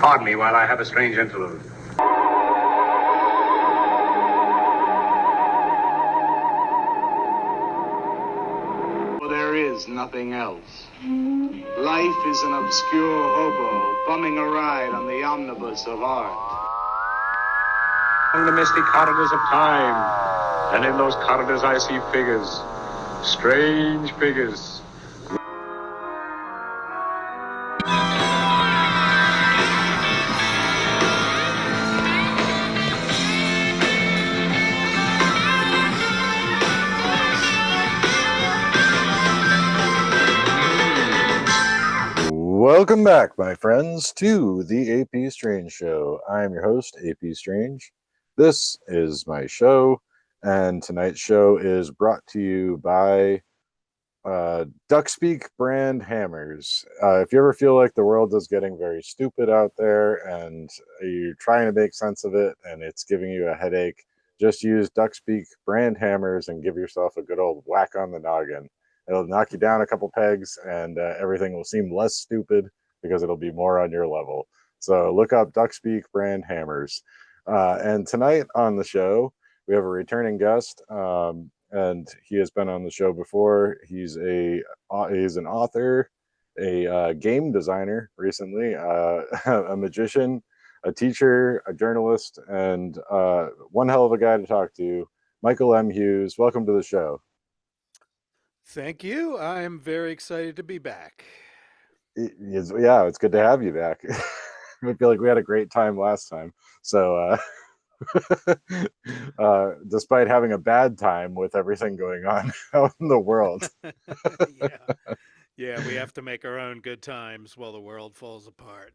Pardon me while I have a strange interlude. There is nothing else. Life is an obscure hobo bumming a ride on the omnibus of art. Along the misty corridors of time, and in those corridors I see figures, strange figures. Welcome back, my friends, to the AP Strange Show. I am your host, AP Strange. This is my show, and tonight's show is brought to you by Duckspeak brand hammers. If you ever feel like the world is getting very stupid out there and you're trying to make sense of it and it's giving you a headache, just use Duckspeak brand hammers and give yourself a good old whack on the noggin. It'll knock you down a couple pegs and everything will seem less stupid because it'll be more on your level. So look up Duckspeak brand hammers. And tonight on the show, we have a returning guest, and he has been on the show before. He's an author, a game designer recently, a magician, a teacher, a journalist, and one hell of a guy to talk to. Michael M. Hughes, welcome to the show. Thank you. I am very excited to be back. Yeah, it's good to have you back. I feel like we had a great time last time. So, despite having a bad time with everything going on out in the world. Yeah, we have to make our own good times while the world falls apart.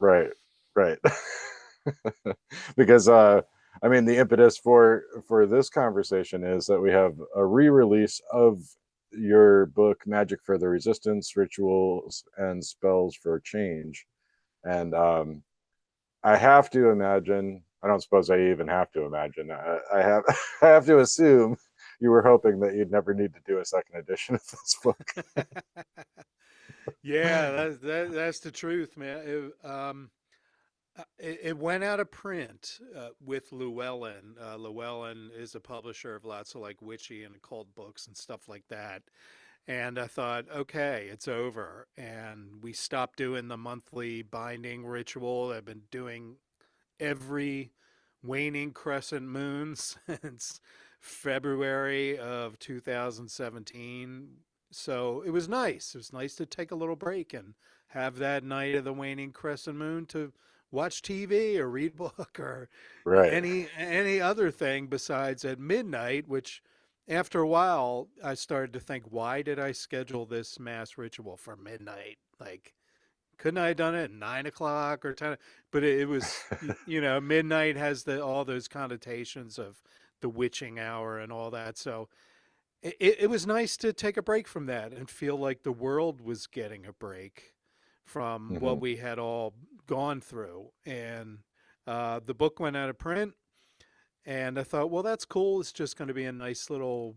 Right. Because I mean, the impetus for this conversation is that we have a re-release of your book, Magic for the Resistance: Rituals and Spells for Change. And I have to imagine, I don't suppose I even have to imagine, I have I have to assume you were hoping that you'd never need to do a second edition of this book. Yeah, that's the truth, man. It went out of print with Llewellyn. Llewellyn is a publisher of lots of like witchy and occult books and stuff like that. And I thought, okay, it's over. And we stopped doing the monthly binding ritual. I've been doing every waning crescent moon since February of 2017. So it was nice. It was nice to take a little break and have that night of the waning crescent moon to watch TV or read a book or Right. any other thing besides at midnight, which after a while I started to think, why did I schedule this mass ritual for midnight? Like, couldn't I have done it at 9 o'clock or 10? But it was, midnight has all those connotations of the witching hour and all that. So it was nice to take a break from that and feel like the world was getting a break from what we had all gone through. And the book went out of print. And I thought, well, that's cool. It's just going to be a nice little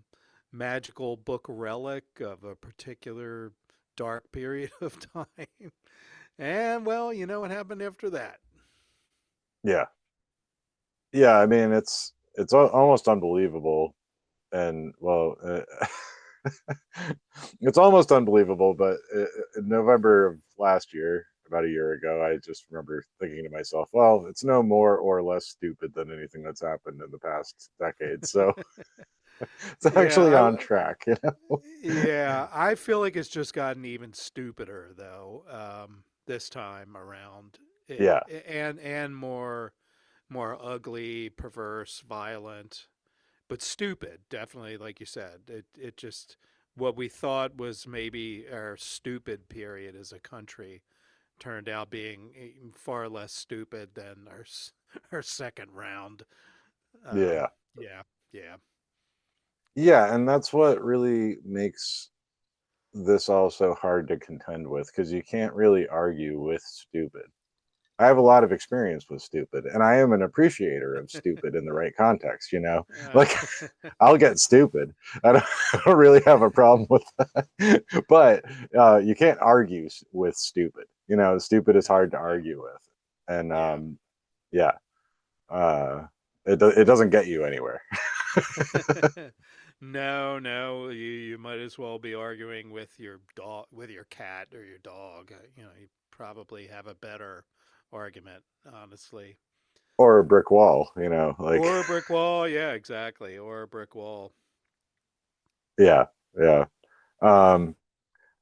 magical book relic of a particular dark period of time. And well, you know what happened after that. Yeah. I mean, it's almost unbelievable, and well, it's almost unbelievable. But in November of last year, about a year ago, I just remember thinking to myself, well, it's no more or less stupid than anything that's happened in the past decade. So it's actually on track, Yeah, I feel like it's just gotten even stupider though, this time around. Yeah. And more ugly, perverse, violent, but stupid. Definitely, like you said, it just what we thought was maybe our stupid period as a country turned out being far less stupid than our second round. Yeah. Yeah. Yeah, and that's what really makes this all so hard to contend with, because you can't really argue with stupid. I have a lot of experience with stupid, and I am an appreciator of stupid in the right context, Like, I'll get stupid. I don't really have a problem with that. But you can't argue with stupid. Stupid is hard to argue with. and Yeah. yeah, uh, it doesn't get you anywhere. No, no, you might as well be arguing with your dog, with your cat or your dog. You know, you probably have a better argument, honestly. Or a brick wall, you know, like Or a brick wall, yeah, exactly. Or a brick wall. yeah, yeah. Um,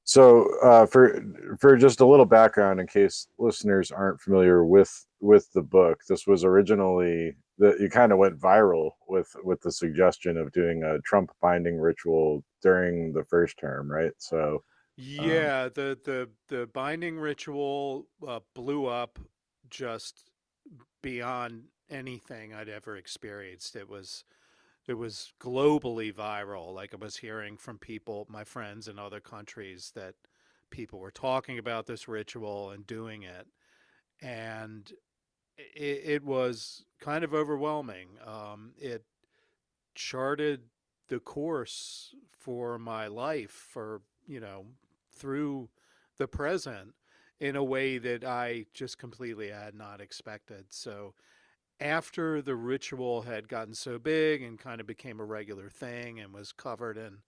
So, for just a little background, in case listeners aren't familiar with the book, this was originally that you kind of went viral with the suggestion of doing a Trump binding ritual during the first term, right? So, um, Yeah, the binding ritual blew up just beyond anything I'd ever experienced. It was globally viral. Like I was hearing from people, my friends in other countries, that people were talking about this ritual and doing it, and it was kind of overwhelming. It charted the course for my life for through the present in a way that I just completely had not expected. So after the ritual had gotten so big and kind of became a regular thing and was covered in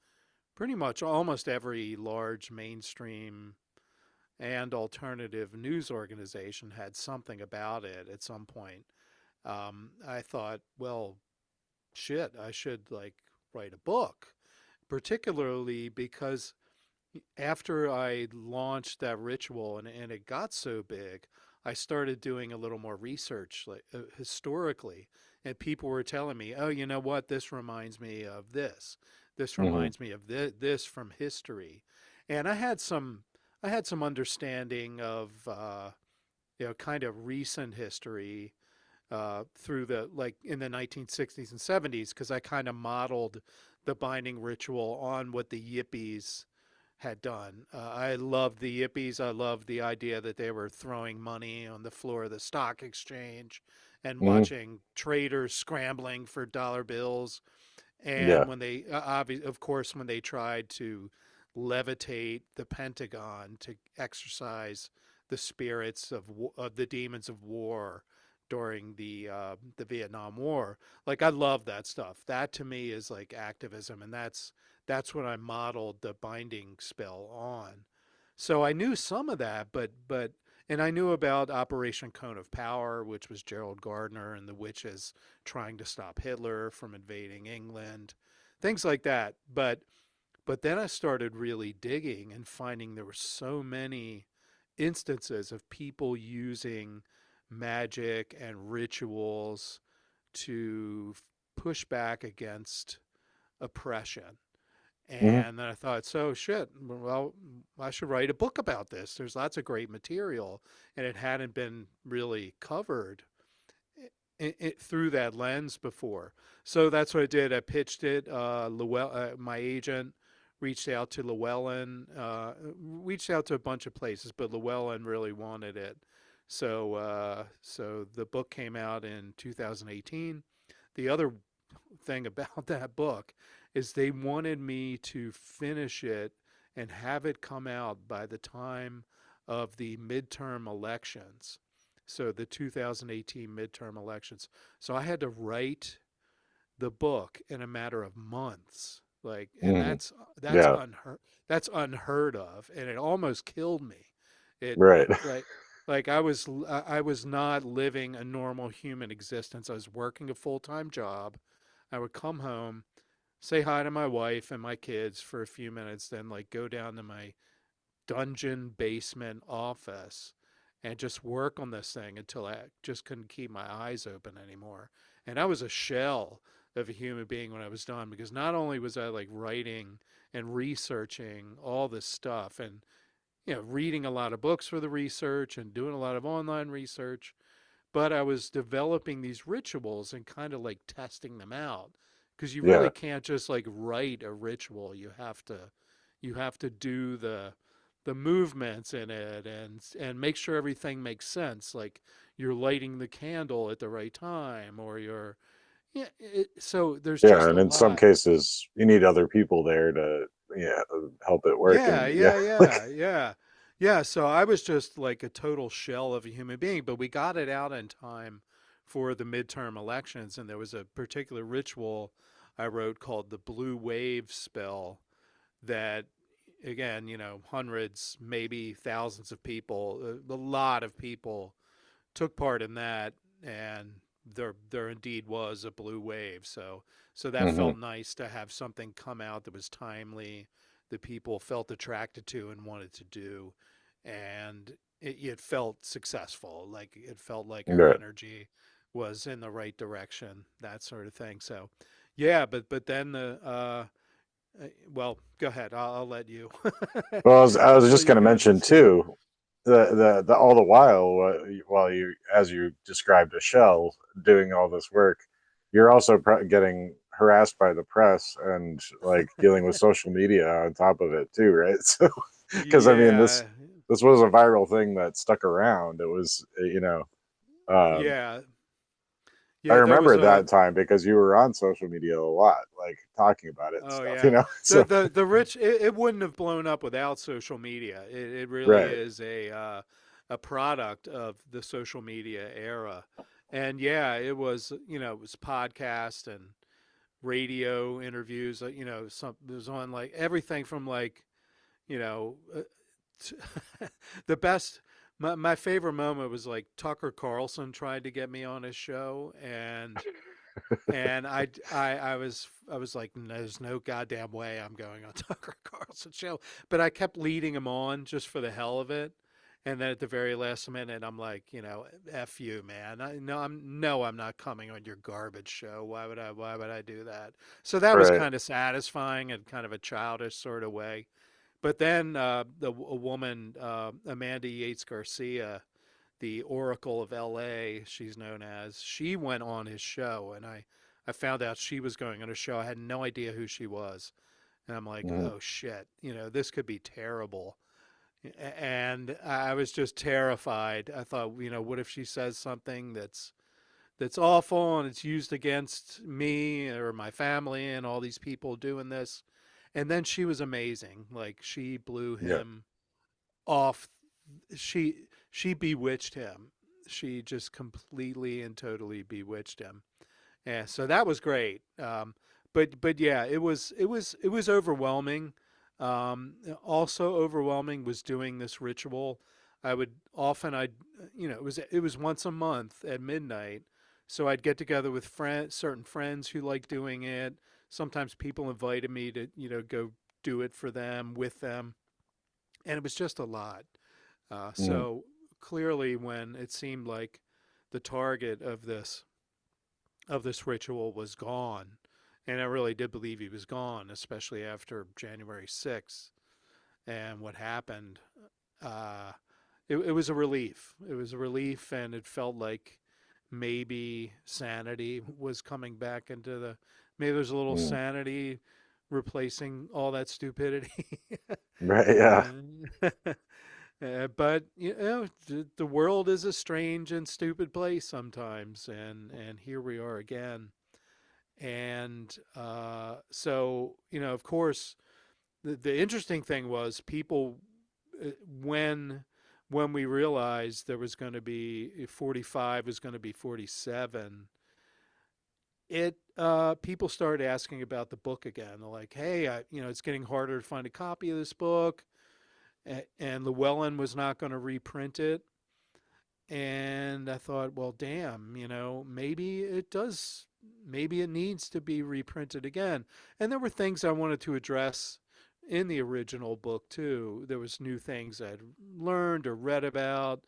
pretty much almost every large mainstream and alternative news organization had something about it at some point, I thought, well, shit, I should like write a book, particularly because after I launched that ritual and it got so big, I started doing a little more research, like historically, and people were telling me, "Oh, you know what? This reminds me of this. This mhm, reminds me of this from history," and I had some understanding of kind of recent history through the like in the 1960s and 70s because I kind of modeled the binding ritual on what the Yippies had done. I loved the Yippies. I loved the idea that they were throwing money on the floor of the stock exchange and mhm, watching traders scrambling for dollar bills. And yeah, when they, of course, when they tried to levitate the Pentagon to exercise the spirits of the demons of war during the Vietnam War, like I love that stuff. That to me is like activism, and that's what I modeled the binding spell on. So I knew some of that, but and I knew about Operation Cone of Power, which was Gerald Gardner and the witches trying to stop Hitler from invading England, things like that. But then I started really digging and finding there were so many instances of people using magic and rituals to push back against oppression. mhm, And then I thought, so shit, well, I should write a book about this. There's lots of great material, and it hadn't been really covered through that lens before. So that's what I did. I pitched it. My agent reached out to Llewellyn, reached out to a bunch of places, but Llewellyn really wanted it. So the book came out in 2018. The other thing about that book is they wanted me to finish it and have it come out by the time of the midterm elections. So the 2018 midterm elections. So I had to write the book in a matter of months. Like, and mhm, that's yeah, unheard of, and it almost killed me. It right, like I was not living a normal human existence. I was working a full-time job. I would come home, say hi to my wife and my kids for a few minutes, then like go down to my dungeon basement office and just work on this thing until I just couldn't keep my eyes open anymore. And I was a shell of a human being when I was done because not only was I like writing and researching all this stuff and reading a lot of books for the research and doing a lot of online research, but I was developing these rituals and kind of like testing them out because you really yeah, can't just like write a ritual. You have to do the movements in it and make sure everything makes sense. Like you're lighting the candle at the right time, or so there's yeah. just a And in some lot. cases, you need other people there to yeah help it work, Yeah, and yeah, yeah, like yeah, yeah. Yeah, so I was just like a total shell of a human being, but we got it out in time for the midterm elections, and there was a particular ritual I wrote called the Blue Wave Spell that, again, hundreds, maybe thousands of people, a lot of people took part in that, and there indeed was a blue wave. So that Hmm. felt nice to have something come out that was timely, that people felt attracted to and wanted to do, and it felt successful. Like it felt like our Right. energy was in the right direction, that sort of thing. So, yeah, but then well, go ahead. I'll let you. Well, I was Well, just going you to run mention this. Yeah. too, the all the while you, as you described a shell doing all this work, you're also getting harassed by the press and like dealing with social media on top of it too, right? So, because I mean Yeah. this was a viral thing that stuck around. It was, um, Yeah. I Yeah, there was remember a. that time because you were on social media a lot, like talking about it and Oh stuff, yeah, the So, the rich. It wouldn't have blown up without social media. It really right. is a product of the social media era, and yeah, it was podcast and radio interviews. Some it was on like everything from like you know the best. My favorite moment was like Tucker Carlson tried to get me on his show, and I was like, there's no goddamn way I'm going on Tucker Carlson show. But I kept leading him on just for the hell of it. And then at the very last minute, I'm like, F you, man. I'm not coming on your garbage show. Why would I do that? So that was Right. kind of satisfying in kind of a childish sort of way. But then a woman, Amanda Yates Garcia, the Oracle of LA, she's known as, she went on his show, and I found out she was going on a show. I had no idea who she was. And I'm like, Hmm. oh shit, this could be terrible. And I was just terrified. I thought, what if she says something that's awful and it's used against me or my family and all these people doing this? And then she was amazing. Like she blew Yeah. him off. She bewitched him. She just completely and totally bewitched him. Yeah, so that was great. But yeah, it was overwhelming. Also overwhelming was doing this ritual. I would often it was once a month at midnight. So I'd get together with certain friends who like doing it. Sometimes people invited me to go do it for them with them, and it was just a lot. Hmm. So clearly, when it seemed like the target of this ritual was gone, and I really did believe he was gone, especially after January 6th and what happened. Uh, it was a relief. It was a relief, and it felt like maybe sanity was coming back into the. Maybe there's a little Hmm. sanity replacing all that stupidity. Right. Yeah. Uh, but the world is a strange and stupid place sometimes, and here we are again. And so of course, the interesting thing was people uh, when when we realized there was going to be 45 was going to be 47, it people started asking about the book again. They're like, hey, it's getting harder to find a copy of this book, and Llewellyn was not going to reprint it. And I thought, well, damn, maybe it does, maybe it needs to be reprinted again. And there were things I wanted to address in the original book too. There was new things I'd learned or read about.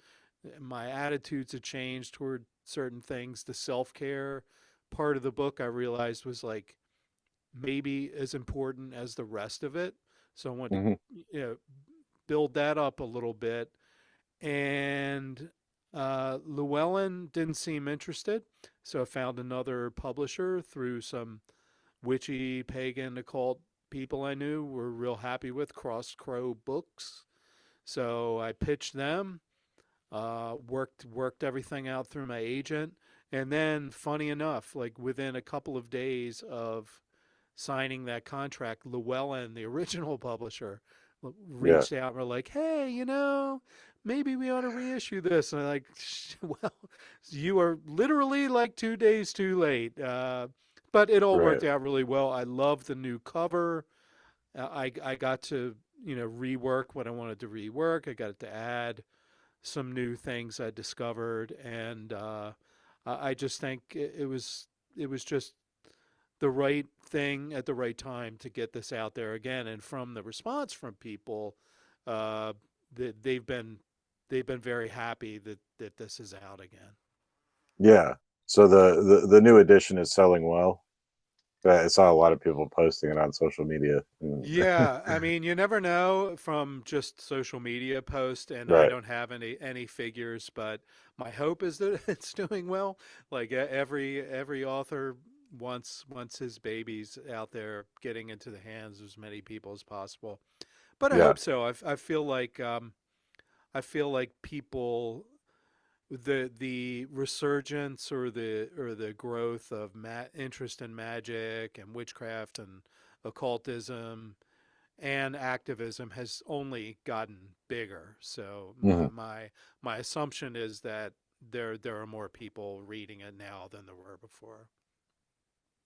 My attitudes had changed toward certain things. The self-care part of the book I realized was like maybe as important as the rest of it. So I wanted Hmm. to build that up a little bit, and Llewellyn didn't seem interested, so I found another publisher through some witchy pagan occult people I knew were real happy with, Cross Crow Books. So I pitched them, worked everything out through my agent, and then funny enough, like within a couple of days of signing that contract, Llewellyn, the original publisher, Yeah. reached out and were like, hey, maybe we ought to reissue this. And I'm like, well, you are literally like 2 days too late. But it all Right. worked out really well. I love the new cover. I got to, rework what I wanted to rework. I got to add some new things I discovered. And I just think it was just the right thing at the right time to get this out there again. And from the response from people, uh, they've been very happy that this is out again. Yeah. So the new edition is selling well. I saw a lot of people posting it on social media. Yeah, I mean, you never know from just social media posts, and I Right. don't have any figures, but my hope is that it's doing well. Like every author wants his babies out there getting into the hands of as many people as possible. But I Yeah. hope so. I feel like people the resurgence or the growth of interest in magic and witchcraft and occultism and activism has only gotten bigger. So my Hmm. my, my assumption is that there are more people reading it now than there were before.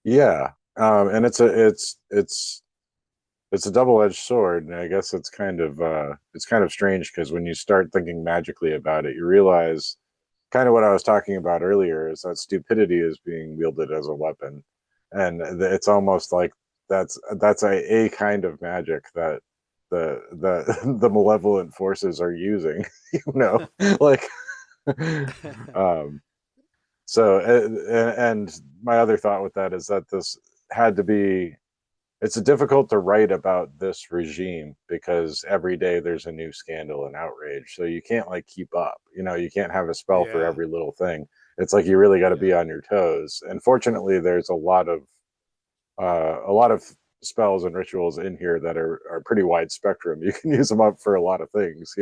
Yeah. And it's a double-edged sword, and I guess it's kind of strange because when you start thinking magically about it, you realize kind of what I was talking about earlier is that stupidity is being wielded as a weapon, and it's almost like that's a kind of magic that the malevolent forces are using, like um so and my other thought with that is that this had to be it's difficult to write about this regime because every day there's a new scandal and outrage. So you can't like keep up. You can't have a spell for Yeah, every little thing. It's like you really got to yeah, be on your toes. And fortunately, there's a lot of spells and rituals in here that are pretty wide spectrum. You can use them up for a lot of things.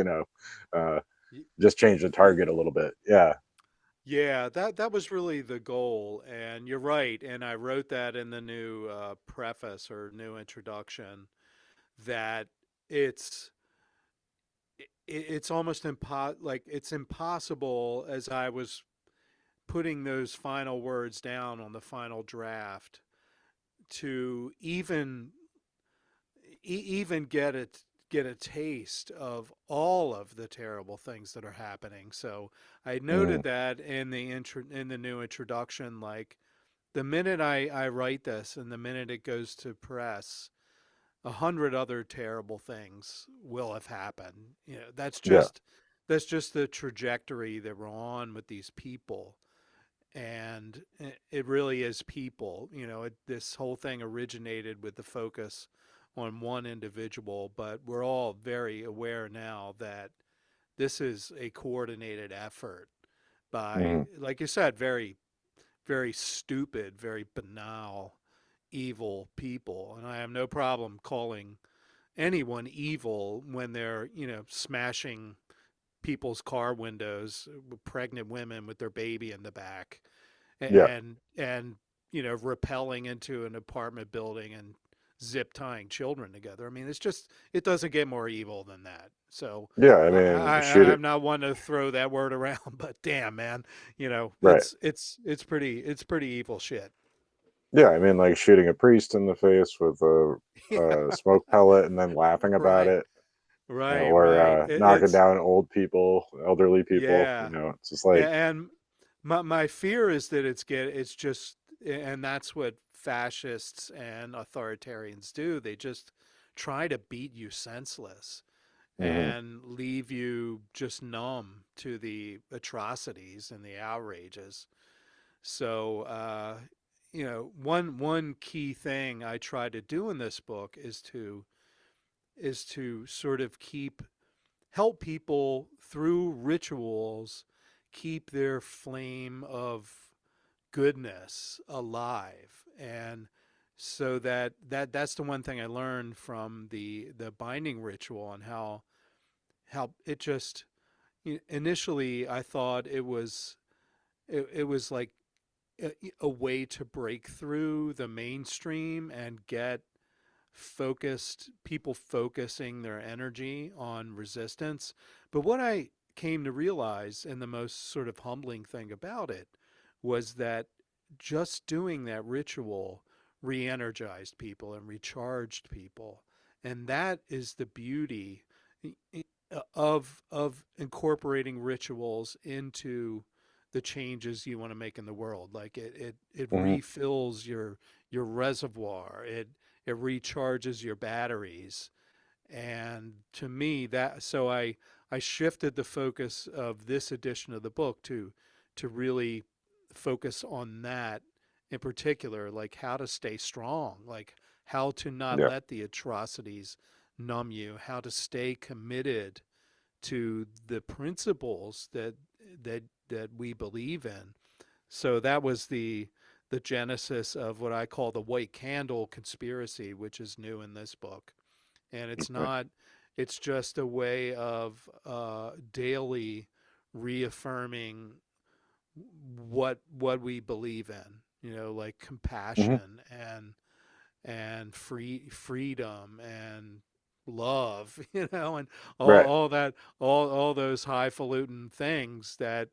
Uh, Y- just change the y- target a little bit. Yeah. yeah. That was really the goal, and you're right. And I wrote that in the new preface or new introduction that it's it's almost it's impossible as I was putting those final words down on the final draft to even get a taste of all of the terrible things that are happening. So I Mm, noted that in the new introduction, like the minute I write this and the minute it goes to press, 100 other terrible things will have happened. yeah. That's just the trajectory that we're on with these people, and it really is people. This whole thing originated with the focus on one individual, but we're all very aware now that this is a coordinated effort by, Mm, like you said, very, very stupid, very banal, evil people. And I have no problem calling anyone evil when they're, smashing people's car windows, pregnant women with their baby in the back, yeah. and rappelling into an apartment building and zip tying children together. I mean, it doesn't get more evil than that. So Yeah. I mean, I'm not one to throw that word around, but damn, man, right. it's pretty evil shit. Yeah, I mean, like shooting a priest in the face with a Yeah, smoke pellet and then laughing about right, it, right, or right. knocking down old people, elderly people. Yeah, It's just like, and my fear is that it's just, and that's what fascists and authoritarians do. They just try to beat you senseless mhm, and leave you just numb to the atrocities and the outrages. So, one key thing I try to do in this book is to sort of help people through rituals keep their flame of goodness alive. And so that's the one thing I learned from the binding ritual, and how it just, initially I thought it was like a way to break through the mainstream and get people focusing their energy on resistance. But what I came to realize, and the most sort of humbling thing about it, was that just doing that ritual re-energized people and recharged people. And that is the beauty of incorporating rituals into the changes you want to make in the world. Like it Hmm. refills your reservoir. It recharges your batteries. And to me, I shifted the focus of this edition of the book to really focus on that in particular, like how to stay strong, like how to not Yeah. let the atrocities numb you, how to stay committed to the principles that we believe in. So that was the genesis of what I call the white candle conspiracy, which is new in this book. And it's Okay. not, it's just a way of daily reaffirming what we believe in, like Hmm. compassion and freedom and love, and Right. all that, all those highfalutin things that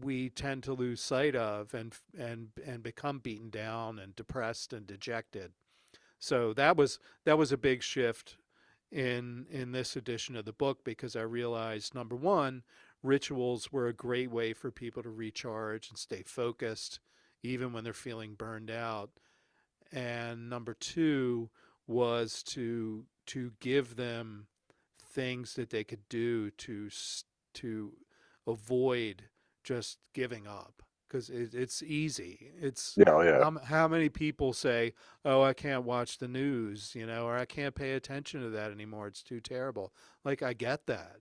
we tend to lose sight of and become beaten down and depressed and dejected. So that was a big shift in this edition of the book, because I realized, number one, rituals were a great way for people to recharge and stay focused even when they're feeling burned out. And number two was to give them things that they could do to avoid just giving up, because it's easy. It's Yeah. Oh, yeah. how many people say, "Oh, I can't watch the news," or "I can't pay attention to that anymore. It's too terrible." Like, I get that.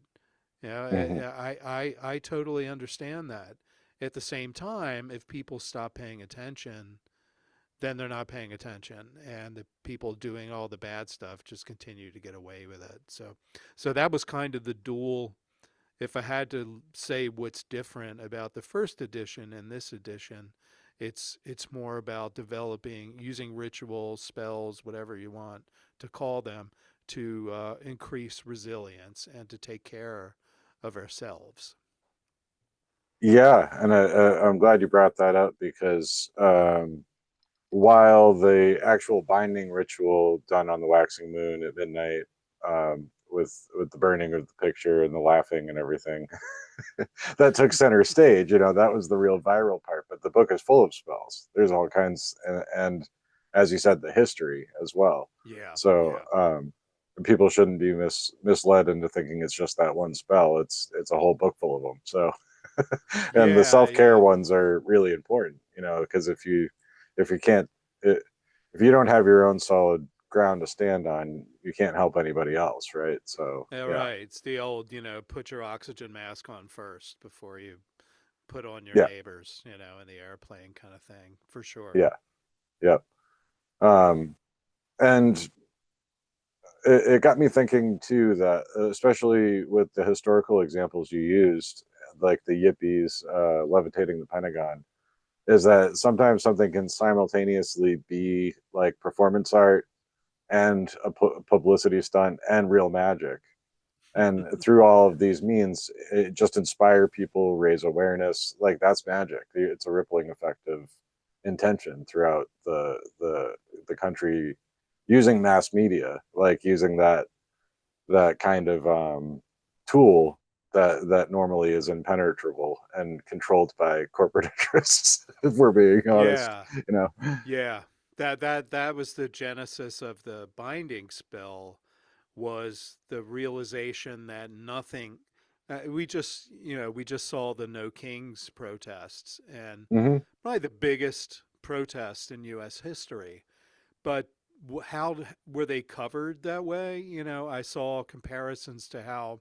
Hmm. I totally understand that. At the same time, if people stop paying attention, then they're not paying attention, and the people doing all the bad stuff just continue to get away with it. So that was kind of the dual. If I had to say what's different about the first edition and this edition, it's more about developing, using rituals, spells, whatever you want to call them, to increase resilience and to take care of ourselves. Yeah, and I'm glad you brought that up because while the actual binding ritual done on the waxing moon at midnight, with the burning of the picture and the laughing and everything, that took center stage. That was the real viral part. But the book is full of spells. There's all kinds, and as you said, the history as well. Yeah, So yeah, people shouldn't be misled into thinking it's just that one spell. It's a whole book full of them. So, and the yeah, self care yeah. ones are really important. Because if you can't if you don't have your own solid ground to stand on, you can't help anybody else, right? So Yeah, yeah, right. It's the old, put your oxygen mask on first before you put on your yeah, neighbors, in the airplane kind of thing, for sure. yeah, yeah. Um, and it got me thinking too that especially with the historical examples you used, like the Yippies levitating the Pentagon, is that sometimes something can simultaneously be like performance art and a publicity stunt and real magic. And through all of these means, it just inspire people, raise awareness. Like, that's magic. It's a rippling effect of intention throughout the country, using mass media, like using that kind of tool that normally is impenetrable and controlled by corporate interests, if we're being honest. Yeah, you know yeah. That was the genesis of the binding spell, was the realization that nothing. We just saw the No Kings protests, and hmm probably the biggest protest in U.S. history. But how were they covered that way? I saw comparisons to how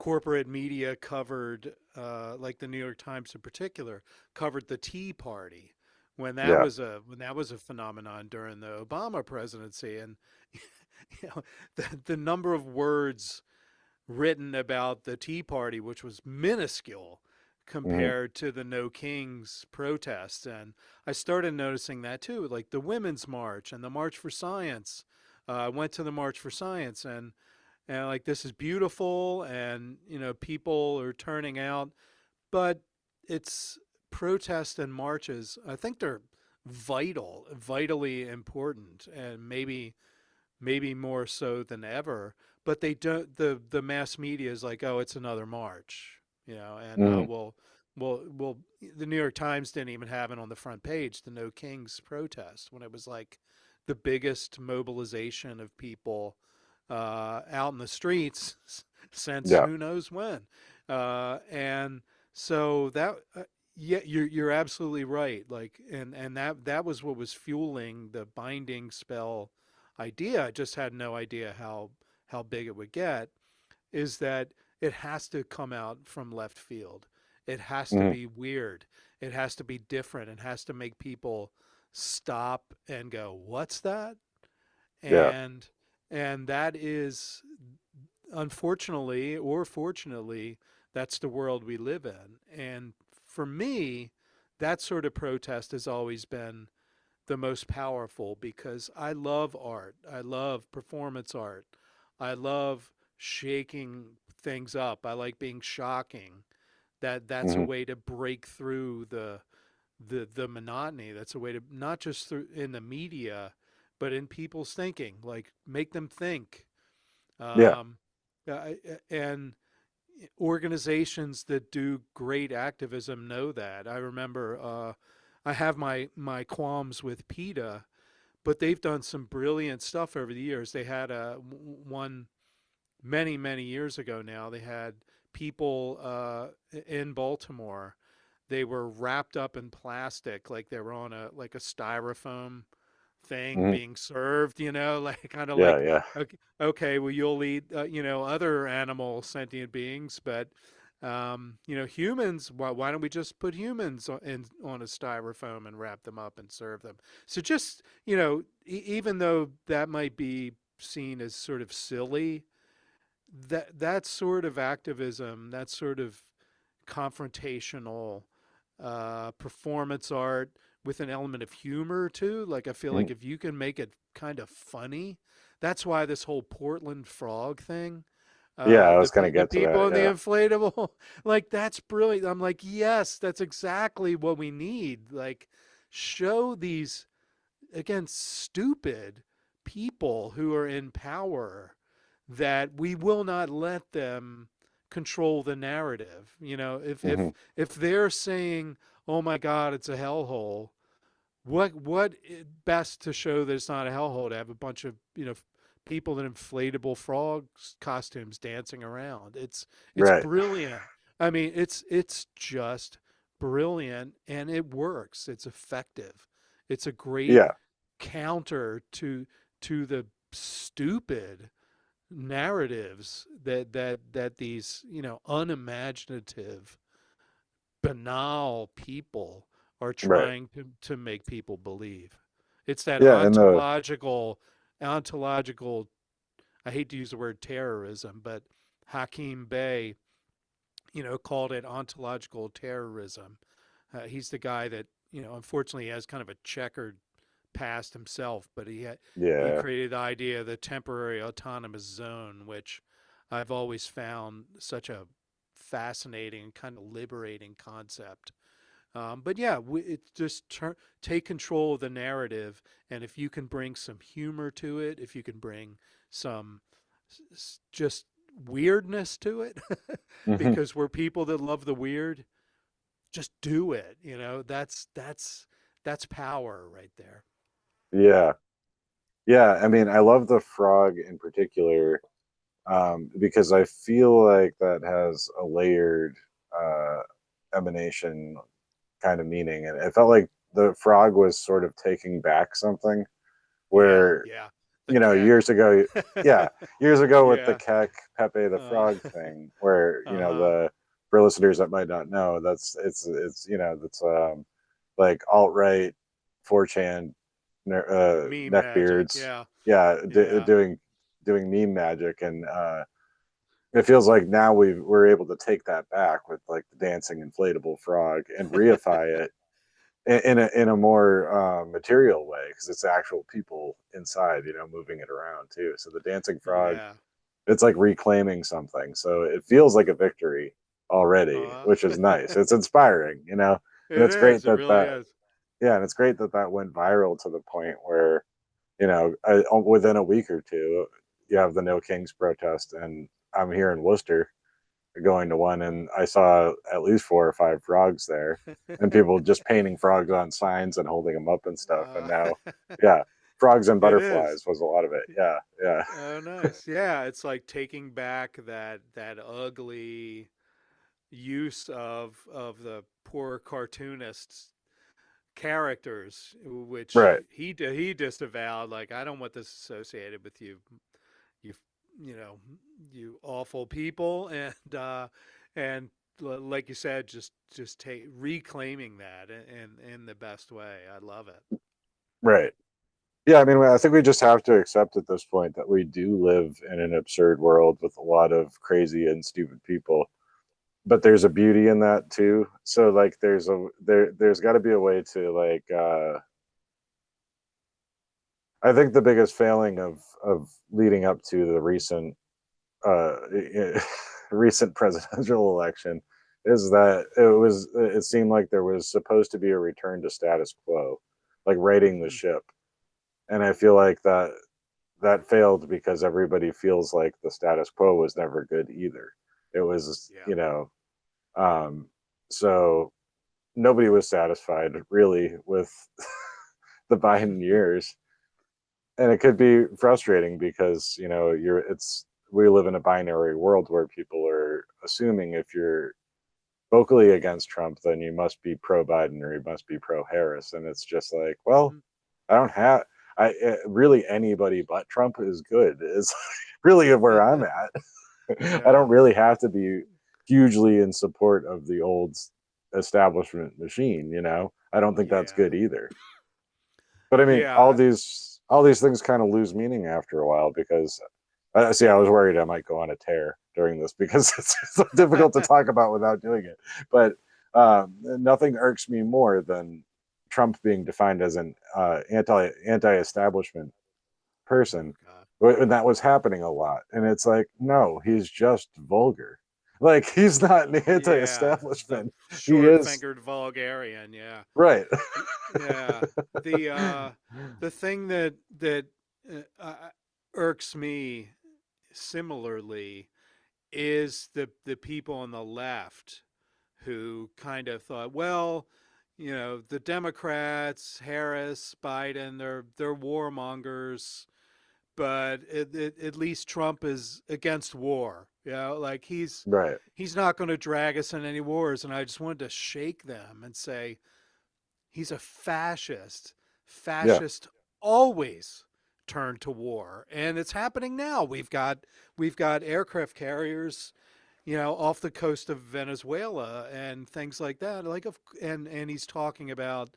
corporate media covered, like the New York Times in particular, covered the Tea Party yeah, when that was a phenomenon during the Obama presidency, and the number of words written about the Tea Party, which was minuscule, Hmm. compared to the No Kings protests. And I started noticing that too, like the Women's March and the March for Science. I went to the March for Science, and like this is beautiful, and people are turning out, but it's protests and marches. I think they're vitally important, and maybe more so than ever. But they don't. The mass media is like, oh, it's another march, and Hmm. well, the New York Times didn't even have it on the front page, the No Kings protest, when it was like the biggest mobilization of people out in the streets since Yeah. who knows when, and so that. Yeah, you're absolutely right. Like, and that was what was fueling the binding spell idea. I just had no idea how big it would get. Is that it has to come out from left field. It has to Hmm. be weird. It has to be different. It has to make people stop and go, "What's that?" Yeah. And that is, unfortunately or fortunately, that's the world we live in. And for me, that sort of protest has always been the most powerful, because I love art. I love performance art. I love shaking things up. I like being shocking. That's a Hmm. way to break through the monotony. That's a way to, not just through in the media, but in people's thinking. Like, make them think. Yeah. Um, and organizations that do great activism know that. I remember I have my qualms with PETA, but they've done some brilliant stuff over the years. They had one many years ago now. They had people in Baltimore. They were wrapped up in plastic, like they were on a styrofoam thing Hmm. being served, like kind of Yeah. like, Yeah. okay, okay, well, you'll eat, other animal sentient beings, but, humans, why don't we just put humans on a styrofoam and wrap them up and serve them? So just, even though that might be seen as sort of silly, that sort of activism, that sort of confrontational performance art with an element of humor too. Like, I feel Hmm. like if you can make it kind of funny, that's why this whole Portland frog thing, Yeah. I was gonna the get to that. people in the Yeah. inflatable, like, that's brilliant. I'm like, yes, that's exactly what we need. Like, show these, again, stupid people who are in power, that we will not let them control the narrative. Hmm. If they're saying, "Oh my God, it's a hellhole," what best to show that it's not a hellhole, to have a bunch of people in inflatable frogs costumes dancing around. It's Right. brilliant. I mean, it's just brilliant, and it works. It's effective. It's a great Yeah. counter to the stupid narratives that these unimaginative, banal people are Right. trying to make people believe. It's that Yeah. And the ontological, I hate to use the word terrorism, but Hakim Bey, called it ontological terrorism. He's the guy that, unfortunately has kind of a checkered past himself, but he yeah. created the idea of the temporary autonomous zone, which I've always found such a fascinating, kind of liberating concept. But yeah, it's just take control of the narrative, and if you can bring some humor to it, if you can bring some just weirdness to it, Hmm. because we're people that love the weird, just do it. That's power right there. Yeah. Yeah. I mean, I love the frog in particular, because I feel like that has a layered uh, emanation kind of meaning, and it felt like the frog was sort of taking back something Yeah, where, yeah. The Keck. years ago, yeah, years ago with the Yeah. Keck Pepe the Uh, Frog thing, where uh-huh. the for listeners that might not know, it's that's like alt right 4chan Meme magic. neckbeards, Yeah. yeah, Yeah. doing meme magic, and it feels like now we're able to take that back with like the dancing inflatable frog and reify it in a more material way because it's actual people inside, moving it around too. So the dancing frog, Yeah. it's like reclaiming something. So it feels like a victory already, Uh-huh. which is nice. It's inspiring, and It it's great is. It that really is. yeah, and it's great that that went viral to the point where within a week or two, you have the No Kings protest, and I'm here in Worcester going to one, and I saw at least 4 or 5 frogs there, and people just painting frogs on signs and holding them up and stuff. And Uh, now, yeah, frogs and it is. butterflies was a lot of it. Yeah, yeah, Oh, nice. Yeah, it's like taking back that ugly use of the poor cartoonists characters, which right, he disavowed. Like, I don't want this associated with you, you you know, you awful people, and like you said, just take reclaiming that in the best way. I love it. right. Yeah, I mean, I think we just have to accept at this point that we do live in an absurd world with a lot of crazy and stupid people, but there's a beauty in that too. So like there's got to be a way to like I think the biggest failing of leading up to the uh recent presidential election is that it seemed like there was supposed to be a return to status quo, like righting the Hmm. ship. And I feel like that failed because everybody feels like the status quo was never good either. It was, Yeah. um so nobody was satisfied really with the Biden years, and it could be frustrating because we live in a binary world where people are assuming if you're vocally against Trump, then you must be pro Biden or you must be pro Harris, and it's just like, well, Hmm. I don't have. Really anybody but Trump is good. Is really where I'm at. I don't Yeah. really have to be hugely in support of the old establishment machine. I don't think that's Yeah. good either. But I mean, all Yeah. these things kind of lose meaning after a while because see, I was worried I might go on a tear during this because it's so difficult to talk about without doing it. But nothing irks me more than Trump being defined as an anti-establishment Oh person, God. and that was happening a lot. And it's like, no, he's just vulgar. Like he's not an Yeah. The anti-establishment. He is short-fingered vulgarian. Yeah. right. Yeah. The thing that irks me similarly is the people on the left who kind of thought, well, the Democrats, Harris, Biden, they're warmongers, but at least Trump is against war. Like Right. he's not going to drag us in any wars. And I just wanted to shake them and say he's a fascist. Yeah. Fascist always turn to war, and it's happening now. We've got aircraft carriers, off the coast of Venezuela and things like that. And he's talking about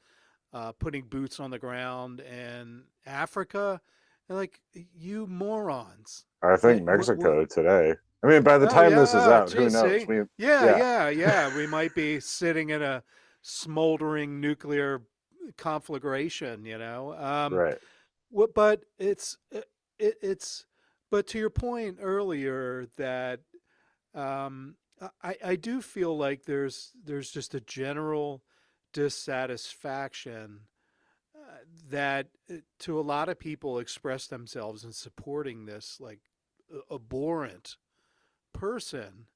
putting boots on the ground in Africa. Like, you morons. I think Mexico today. I mean, by the Oh time this is yeah, out, who gee, knows? see, yeah, Yeah, yeah, yeah. We might be sitting in a smoldering nuclear conflagration. right. But it's but to your point earlier that I do feel like there's just a general dissatisfaction that to a lot of people express themselves in supporting this like abhorrent person,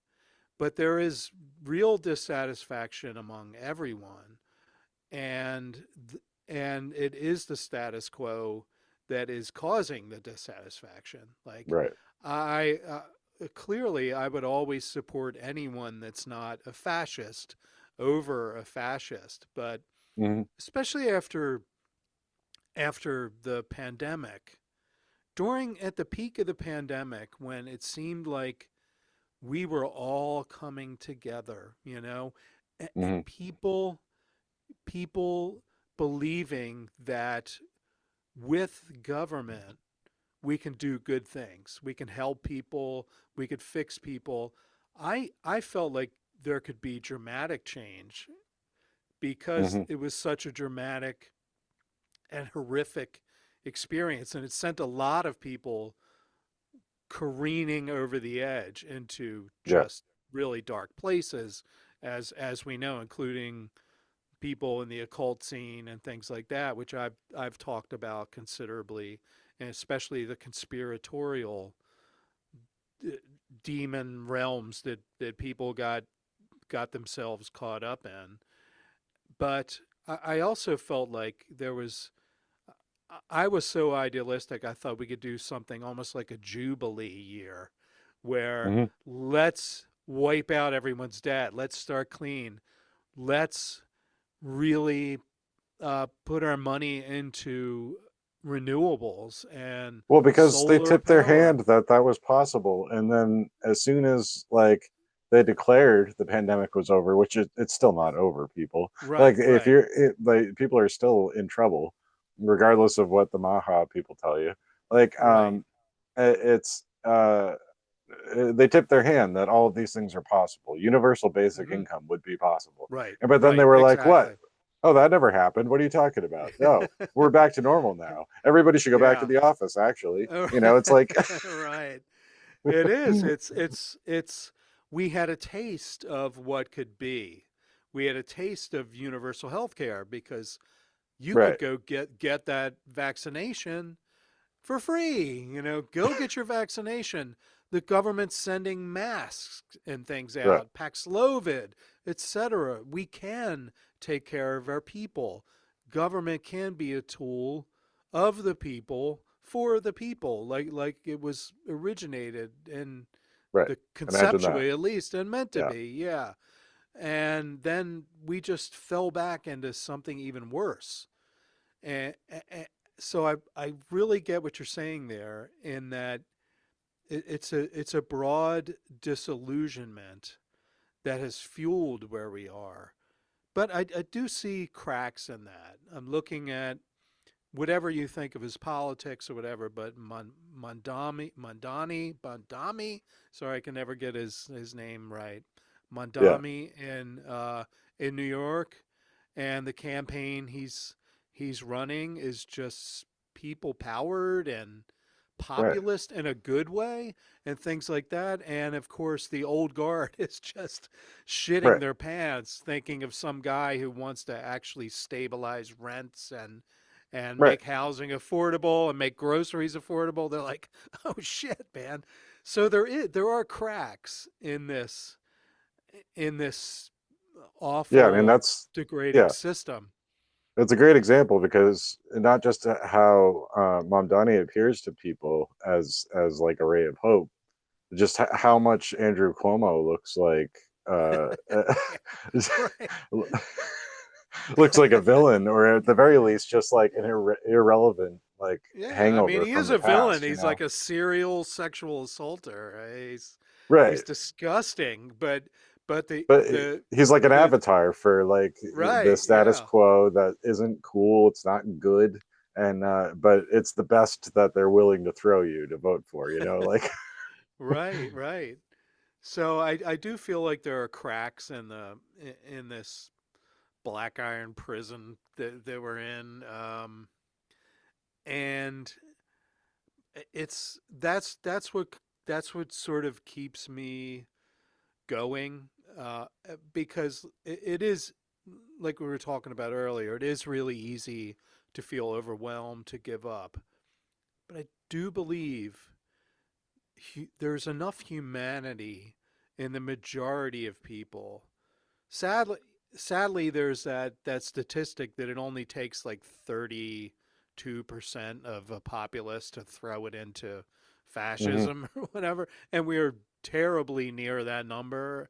but there is real dissatisfaction among everyone, and and it is the status quo that is causing the dissatisfaction. Like, Right. I clearly I would always support anyone that's not a fascist over a fascist, but Hmm. especially after the pandemic, during at the peak of the pandemic when it seemed like we were all coming together, Hmm. people believing that with government we can do good things. We can help people. We could fix people. I felt like there could be dramatic change because Hmm. it was such a dramatic and horrific experience, and it sent a lot of people careening over the edge into Yeah. just really dark places, as we know, including people in the occult scene and things like that, which I've talked about considerably, and especially the conspiratorial uh, demon realms that people got themselves caught up in. But I also felt like there was. I was so idealistic. I thought we could do something almost like a jubilee year, where Hmm. let's wipe out everyone's debt. Let's start clean. Let's really put our money into renewables and Well, because they solar tipped their power. hand that that was possible, and then as soon as like they declared the pandemic was over, which it's still not over, people. Like Right, if right, you're, like people are still in trouble, regardless of what the Maha people tell you. Like right. it's they tipped their hand that all of these things are possible. Universal basic Hmm. income would be possible, Right, and but then they right, were like, "What? exactly. Oh, that never happened. What are you talking about? No, we're back to normal now. Everybody should go back to Yeah. the office." Actually, it's like, Right. It is. It's we had a taste of what could be. We had a taste of universal health care because you could right, go get that vaccination for free. Go get your vaccination. The government's sending masks and things right, out, Paxlovid, etc. We can take care of our people. Government can be a tool of the people for the people, like it was originated in right. the Imagine that. conceptually at least and meant to Yeah. be. Yeah. And then we just fell back into something even worse. And so I really get what you're saying there in that it's a broad disillusionment that has fueled where we are. But I do see cracks in that. I'm looking at whatever you think of as politics or whatever, but Mondami, sorry, I can never get his name right. Yeah. Mondami in New York, and the campaign he's running is just people powered and Right. populist in a good way and things like that. And of course, the old guard is just shitting Right. their pants, thinking of some guy who wants to actually stabilize rents and Right. make housing affordable and make groceries affordable. They're like, oh shit, man. So there are cracks in this Yeah. I mean, awful, that's degrading yeah. system. It's a great example because not just how Mamdani appears to people as like a ray of hope, just how much Andrew Cuomo looks like Yeah, right. looks like a villain, or at the very least, just like an irrelevant like Yeah, I mean, hangover he from is the a villain. past. He's like a serial sexual assaulter. He's Right. disgusting, but But the he's like an the avatar for like the right, status yeah. quo that isn't cool. It's not good, and but it's the best that they're willing to throw you to vote for. Like Right, right. So I do feel like there are cracks in this black iron prison that we're in, and it's that's what sort of keeps me going, because it is like we were talking about earlier. It is really easy to feel overwhelmed, to give up, but I do believe there's enough humanity in the majority of people. Sadly, sadly, there's that statistic that it only takes like 32% of a populace to throw it into hmm fascism or whatever, and we are terribly near that number.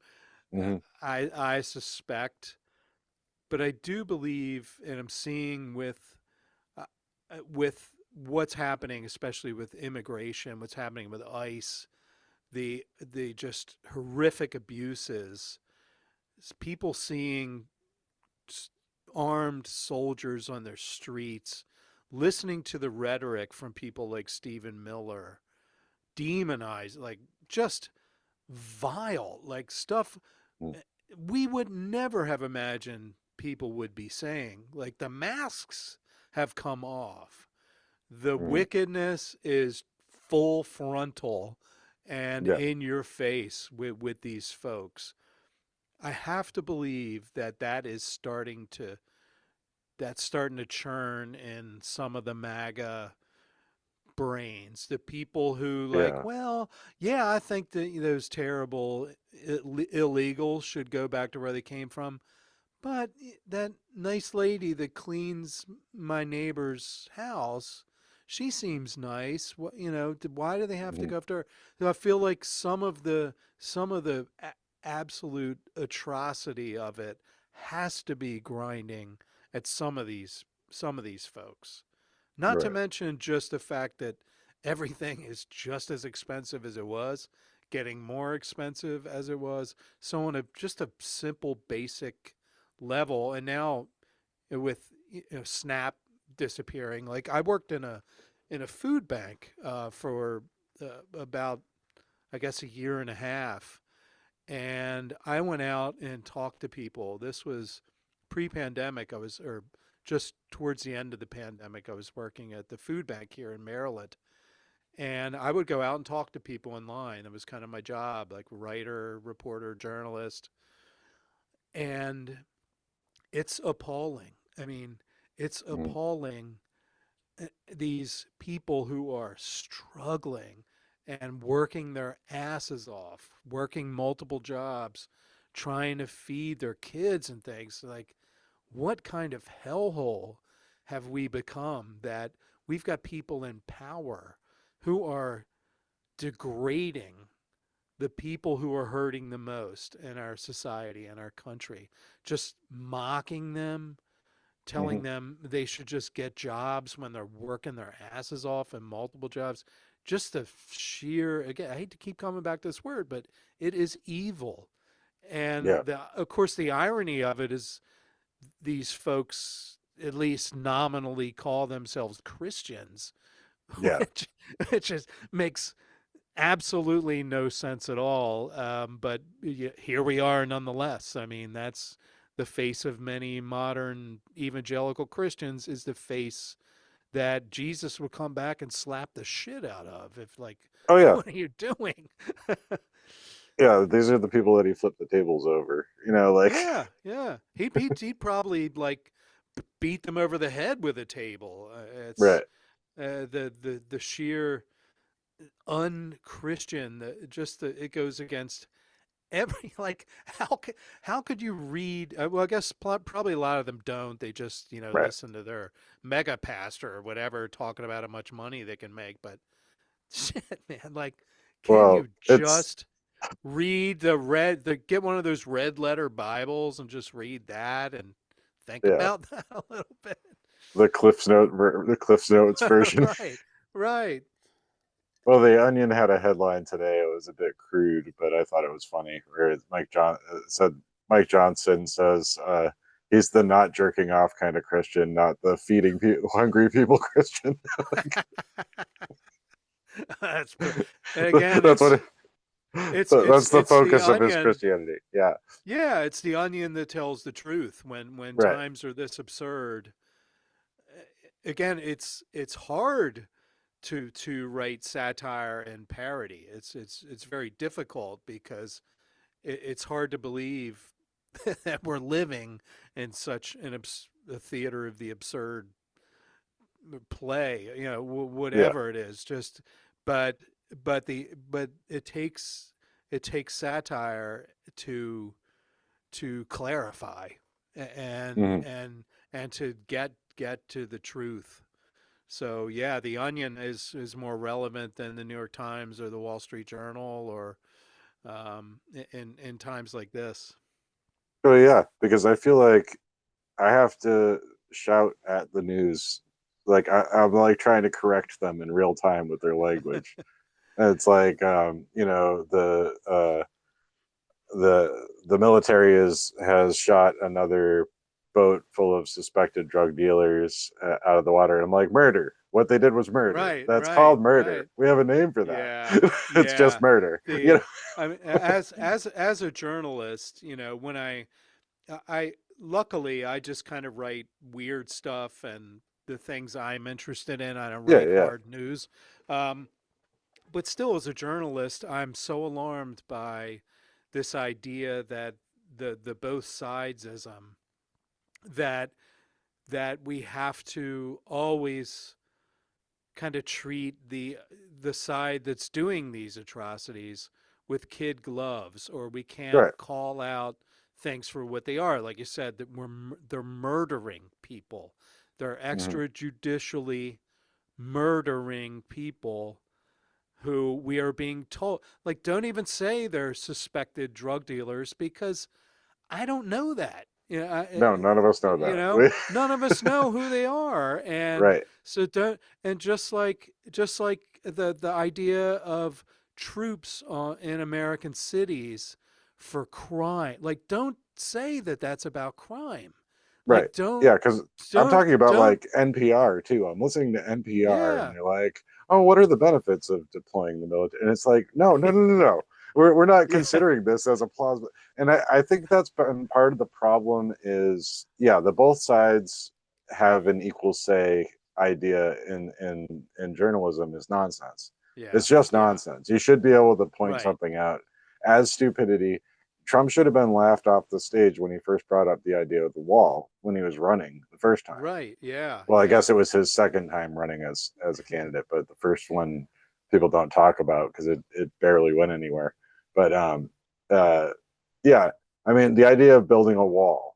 hmm I suspect, but I do believe, and I'm seeing uh, with what's happening, especially with immigration, what's happening with ICE, the just horrific abuses, people seeing armed soldiers on their streets, listening to the rhetoric from people like Stephen Miller, demonize, like just vile, like stuff Mm. we would never have imagined people would be saying. Like the masks have come off. The Mm. wickedness is full frontal and Yeah. in your face with these folks. I have to believe that that's starting to churn in some of the MAGA brains. The people who like, Yeah. well, yeah, I think that those terrible illegals should go back to where they came from. But that nice lady that cleans my neighbor's house, she seems nice. What why do they have to Mhm. go after her? So I feel like some of the absolute atrocity of it has to be grinding at some of these folks. Not to Right. mention just the fact that everything is just as expensive as it was, getting more expensive as it was. So on just a simple basic level, and now with SNAP disappearing, like I worked in a food bank for about I guess a year and a half, and I went out and talked to people. This was pre-pandemic. Or just towards the end of the pandemic. I was working at the food bank here in Maryland, and I would go out and talk to people in line. It was kind of my job, like writer, reporter, journalist, and it's appalling. I mean, it's Mm. appalling. These people who are struggling and working their asses off, working multiple jobs, trying to feed their kids and things. Like, what kind of hellhole have we become that we've got people in power who are degrading the people who are hurting the most in our society and our country, just mocking them, telling Mhm. them they should just get jobs when they're working their asses off in multiple jobs. Just the sheer, again, I hate to keep coming back to this word, but it is evil. And Yeah. of course, the irony of it is these folks at least nominally call themselves Christians, Yeah. which is makes absolutely no sense at all. But here we are nonetheless. I mean, that's the face of many modern evangelical Christians, is the face that Jesus would come back and slap the shit out of if like, Oh yeah. what are you doing? Yeah. These are the people that he flipped the tables over. Like. Yeah, yeah. He'd probably like beat them over the head with a table. It's Right. the sheer unchristian. It goes against every like how could you read? Well, I guess probably a lot of them don't. They just Right. listen to their mega pastor or whatever talking about how much money they can make. But shit, man, like, can Well, you it's just read get one of those red letter Bibles and just read that and think yeah, about that a little bit. the Cliff's Notes version. Right, right. Well, the Onion had a headline today. It was a bit crude, but I thought it was funny. Where said Mike Johnson says he's the not jerking off kind of Christian, not the feeding hungry people Christian. That's and again, That's what. it's it's That's the it's the focus of his onion. Christianity. Yeah. Yeah, it's the onion that tells the truth when Right. times are this absurd. Again, it's hard to write satire and parody. It's very difficult because it's hard to believe that we're living in such a theater of the absurd play, Yeah. whatever it is. Just, but but it takes satire to clarify and Mhm. and and to get to the truth. So yeah, the Onion is more relevant than the New York Times or the Wall Street Journal or in times like this. Oh yeah, because I feel like I have to shout at the news, like I'm like trying to correct them in real time with their language. And it's like, the military has shot another boat full of suspected drug dealers out of the water. And I'm like, murder. What they did was murder. Right, That's right, called murder. right. We have a name for that. Yeah, It's just yeah. murder. You The know? I mean, as a journalist, when I luckily I just kind of write weird stuff and the things I'm interested in. I don't Yeah, write yeah. hard news. Um, but still, as a journalist, I'm so alarmed by this idea that the both sidesism that that we have to always kind of treat the side that's doing these atrocities with kid gloves, or we can't Right. call out things for what they are. Like you said, that they're murdering people, they're Hmm. extrajudicially murdering people who we are being told, like, don't even say they're suspected drug dealers, because I don't know that. No, none of us know that. None of us know who they are, and Right. so don't. And just like the idea of troops in American cities for crime, like, don't say that that's about crime. Right. Like, don't Yeah, because I'm don't talking about don't. like NPR too. I'm listening to NPR and Yeah, they're like, oh, what are the benefits of deploying the military? And it's like, no, no, no, no, no. We're not yeah, considering this as a plausible. And I think that's been part of the problem is, yeah, the both sides have an equal say idea in journalism is nonsense. yeah, It's just yeah. nonsense. You should be able to point Right, something out as stupidity. Trump should have been laughed off the stage when he first brought up the idea of the wall when he was running the first time. right. Yeah, Well, I yeah, guess it was his second time running as a candidate, but the first one people don't talk about because it barely went anywhere. But uh, yeah, I mean the idea of building a wall,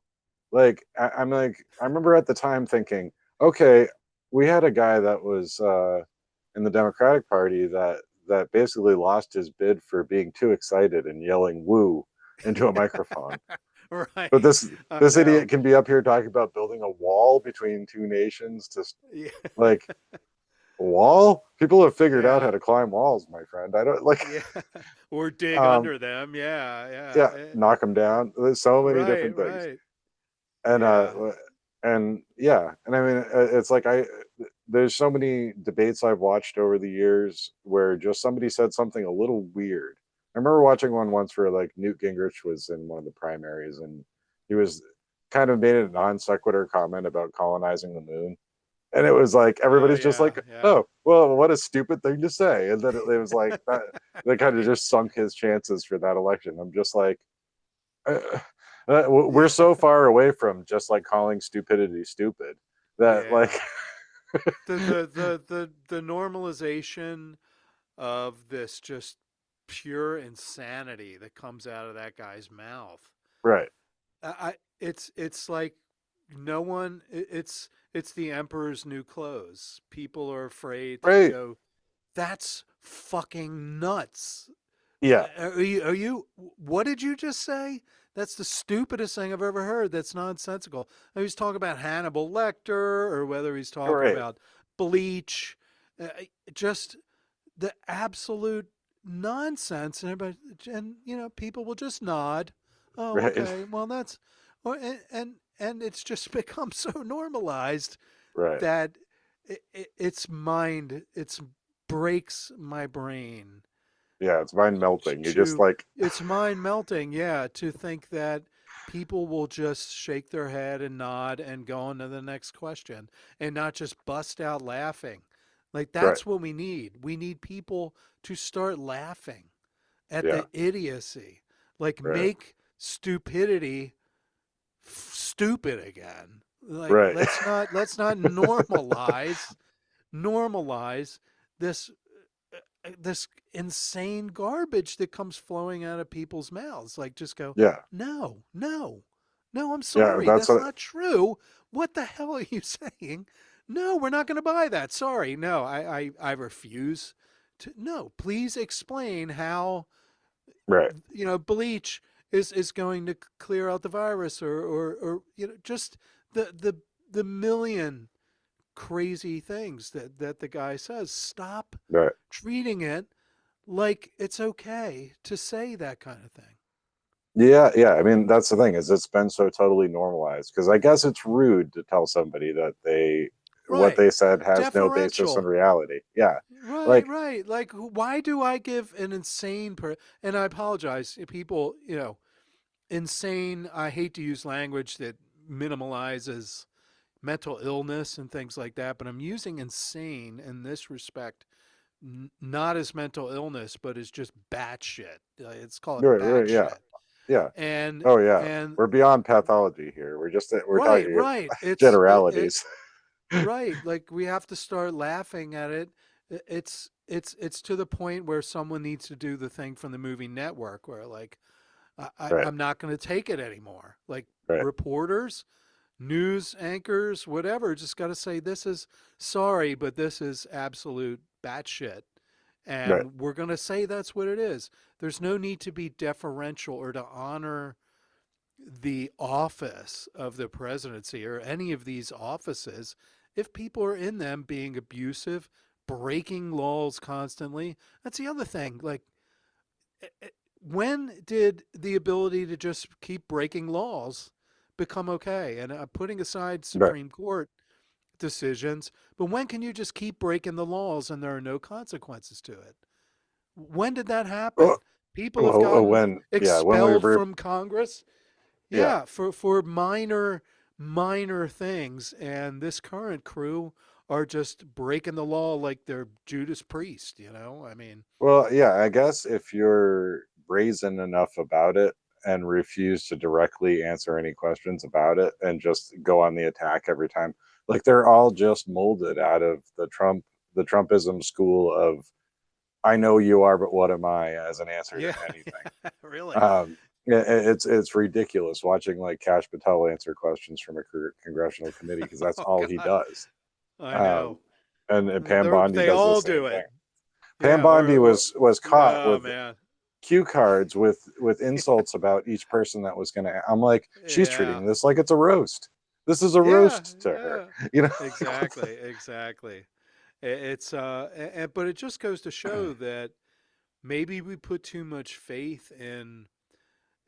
like I'm like I remember at the time thinking, okay, we had a guy that was in the Democratic Party that basically lost his bid for being too excited and yelling "woo" into a microphone. But right. I this idiot know. can be up here talking about building a wall between two nations. To Yeah, like a wall, people have figured out how yeah. to climb walls, my friend. I don't like, Yeah, or dig um, under them. Yeah, yeah, yeah. knock them down. There's so many Right, different things, right. and Yeah. yeah, and I mean, it's like there's so many debates I've watched over the years where just somebody said something a little weird. I remember watching one once where like Newt Gingrich was in one of the primaries and he was kind of made a non sequitur comment about colonizing the moon. And it was like Oh, everybody's just yeah, like, yeah. oh, well, what a stupid thing to say. And then it was like that kind of just sunk his chances for that election. I'm just like, uh, we're Yeah, so far away from just like calling stupidity stupid that like yeah. The normalization of this just pure insanity that comes out of that guy's mouth. right, It's like no one. It's the emperor's new clothes. People are afraid to right, go. That's fucking nuts. yeah, Are you? What did you just say? That's the stupidest thing I've ever heard. That's nonsensical. He's talking about Hannibal Lecter, or whether he's talking right, about Bleach, uh, just the absolute nonsense. And everybody, and people will just nod. Oh, right, okay. Well, that's, and it's just become so normalized right. that it's mind. It's breaks my brain Yeah, it's mind melting. You're just to like, it's mind melting, yeah, to think that people will just shake their head and nod and go on to the next question and not just bust out laughing. Like, right, that's what we need. We need people to start laughing at yeah, the idiocy. Like, right, make stupidity stupid again. Like, right, let's not normalize this this insane garbage that comes flowing out of people's mouths. Like, just go, yeah, no, no, no, I'm yeah. sorry. That's That's what, not true. What the hell are you saying? No, we're not going to buy that. Sorry. No, I refuse to. No, please explain how, right, bleach is going to clear out the virus, or just the million crazy things that the guy says. Stop right. treating it like it's okay to say that kind of thing. Yeah, yeah. I mean, that's the thing is it's been so totally normalized because I guess it's rude to tell somebody that they what Right. they said has no basis in Deferential. reality. Yeah. Right, Like, right. Like, why do I give an insane and I apologize, people, insane. I hate to use language that minimalizes mental illness and things like that, but I'm using insane in this respect, not as mental illness, but as just batshit. It's called right, right, yeah. batshit. Yeah. And Oh yeah. and We're beyond pathology here. We're right, talking right. generalities. Right. Like we have to start laughing at it. It's to the point where someone needs to do the thing from the movie Network, where like Right, I'm not going to take it anymore. Like right, reporters, news anchors, whatever, just got to say this is sorry, but this is absolute batshit, right. and we're going to say that's what it is. There's no need to be deferential or to honor the office of the presidency or any of these offices if people are in them being abusive, breaking laws constantly. That's the other thing. Like, when did the ability to just keep breaking laws become okay? And putting aside Right. Supreme Court decisions, but when can you just keep breaking the laws and there are no consequences to it? When did that Well, happen? People have gotten when yeah, when we expelled were from Congress, yeah. yeah, for minor things, and this current crew are just breaking the law like they're Judas Priest. I mean, Well, yeah, I guess if you're brazen enough about it and refuse to directly answer any questions about it and just go on the attack every time, like they're all just molded out of the Trumpism school of I know you are, but what am I as an answer to yeah, anything. really, Um, it's ridiculous watching like Cash Patel answer questions from a congressional committee because that's oh all he God, does. I Um, know. and Pam Bondi They does the all same do thing. it. Pam Yeah, Bondi was caught oh with man, cue cards with insults about each person that was going to. I'm like, she's yeah, treating this like it's a roast. This is a yeah, roast to her. yeah. You know, Exactly, exactly. It's but it just goes to show that maybe we put too much faith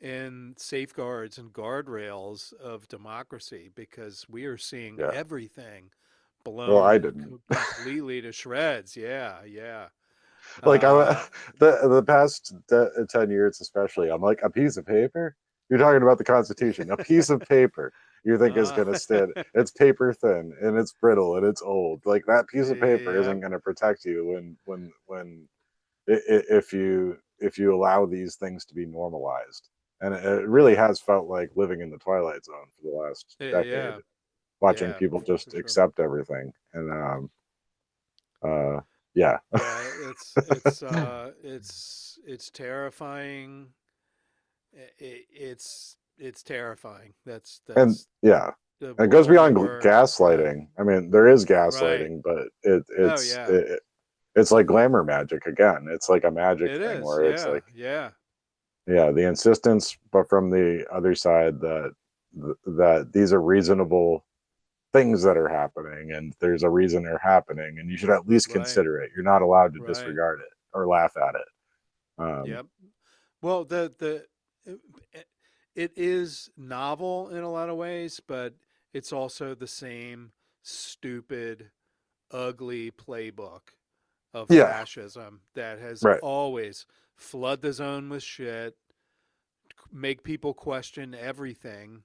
in safeguards and guardrails of democracy because we are seeing yeah. everything Well, I blown didn't. completely to shreds. Yeah, yeah. Like Uh, the past 10 years, especially. I'm like a piece of paper. You're talking about the Constitution, a piece of paper. You think is uh, going to stand? It's paper thin and it's brittle and it's old. Like that piece of paper yep, isn't going to protect you if you allow these things to be normalized. And it really yeah, has felt like living in the twilight zone for the last decade, yeah, watching yeah, people for just sure. accept everything. And uh, yeah, Yeah, it's terrifying. It's terrifying. and That's yeah, the and it goes only beyond word. Yeah. gaslighting. I mean, there is Right. gaslighting, but Oh yeah. it's like glamour magic again. It's like a magic It thing is. where it's Yeah. like Yeah. yeah, the insistence, but from the other side that these are reasonable things that are happening and there's a reason they're happening and you should at least Right. consider it. You're not allowed to Right. disregard it or laugh at it. Yep. Well, the it is novel in a lot of ways, but it's also the same stupid, ugly playbook of Yeah, fascism that has right. always flood the zone with shit, make people question everything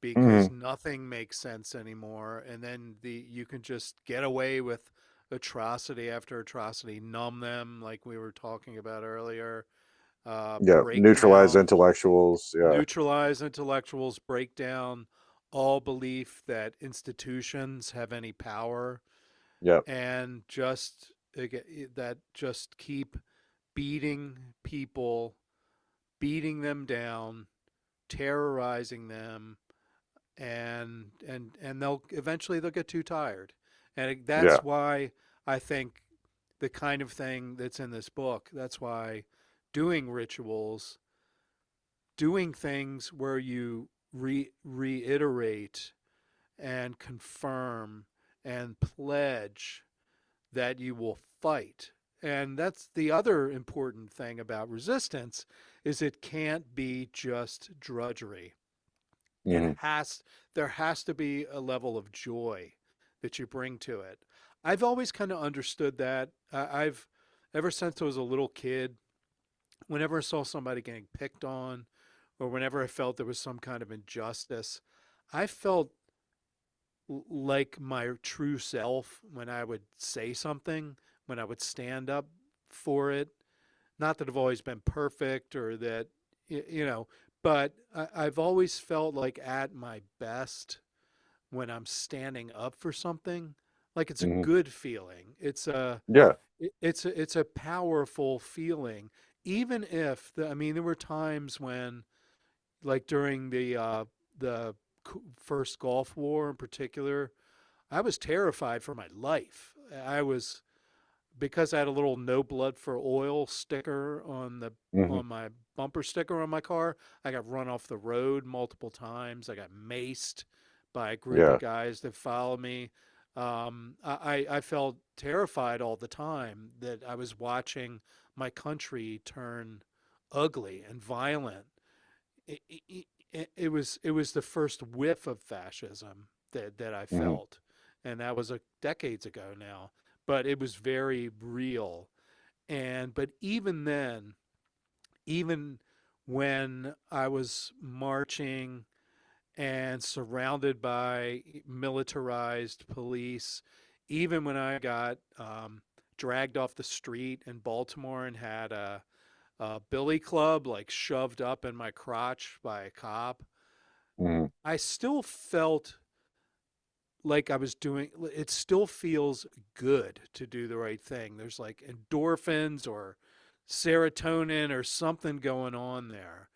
because Hmm. nothing makes sense anymore, and then the you can just get away with atrocity after atrocity, numb them like we were talking about earlier, Yeah, break neutralize down, intellectuals. Yeah, neutralize intellectuals, break down all belief that institutions have any power, yeah, and just that just keep beating people, beating them down, terrorizing them, and they'll eventually they'll get too tired, and yeah, that's why I think the kind of thing that's in this book. That's why doing rituals, doing things where you reiterate and confirm and pledge that you will fight And that's the other important thing about resistance is it can't be just drudgery. It Hmm. has there has to be a level of joy that you bring to it. I've always kind of understood that. I've ever since I was a little kid, whenever I saw somebody getting picked on or whenever I felt there was some kind of injustice, I felt like my true self when I would say something, when I would stand up for it. Not that I've always been perfect or that, you know, but I've always felt like at my best when I'm standing up for something. Like it's a Hmm. good feeling. Yeah. It's a powerful feeling. Even if I mean, there were times when, like during the first Gulf War in particular, I was terrified for my life. I was because I had a little "No Blood for Oil" sticker Hmm. on my bumper sticker on my car. I got run off the road multiple times. I got maced by a group of Yeah. guys that followed me. I felt terrified all the time that I was watching my country turn ugly and violent. It was the first whiff of fascism that I Hmm. felt, and that was decades ago now. But it was very real, and but even then, even when I was marching and surrounded by militarized police, even when I got dragged off the street in Baltimore and had a billy club like shoved up in my crotch by a cop, Hmm. I still felt like I was doing it still feels good to do the right thing. There's like endorphins or serotonin or something going on there.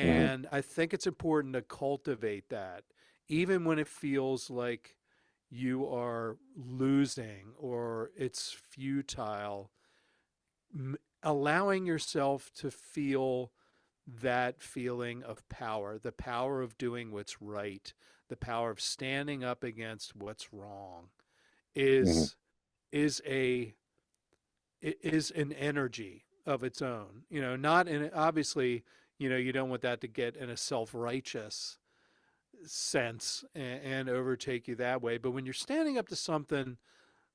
Hmm. And I think it's important to cultivate that even when it feels like you are losing or it's futile, allowing yourself to feel that feeling of power, the power of doing what's right, the power of standing up against what's wrong Hmm. is is a is an energy of its own. You know, not in obviously, you know, you don't want that to get in a self-righteous sense and overtake you that way, but when you're standing up to something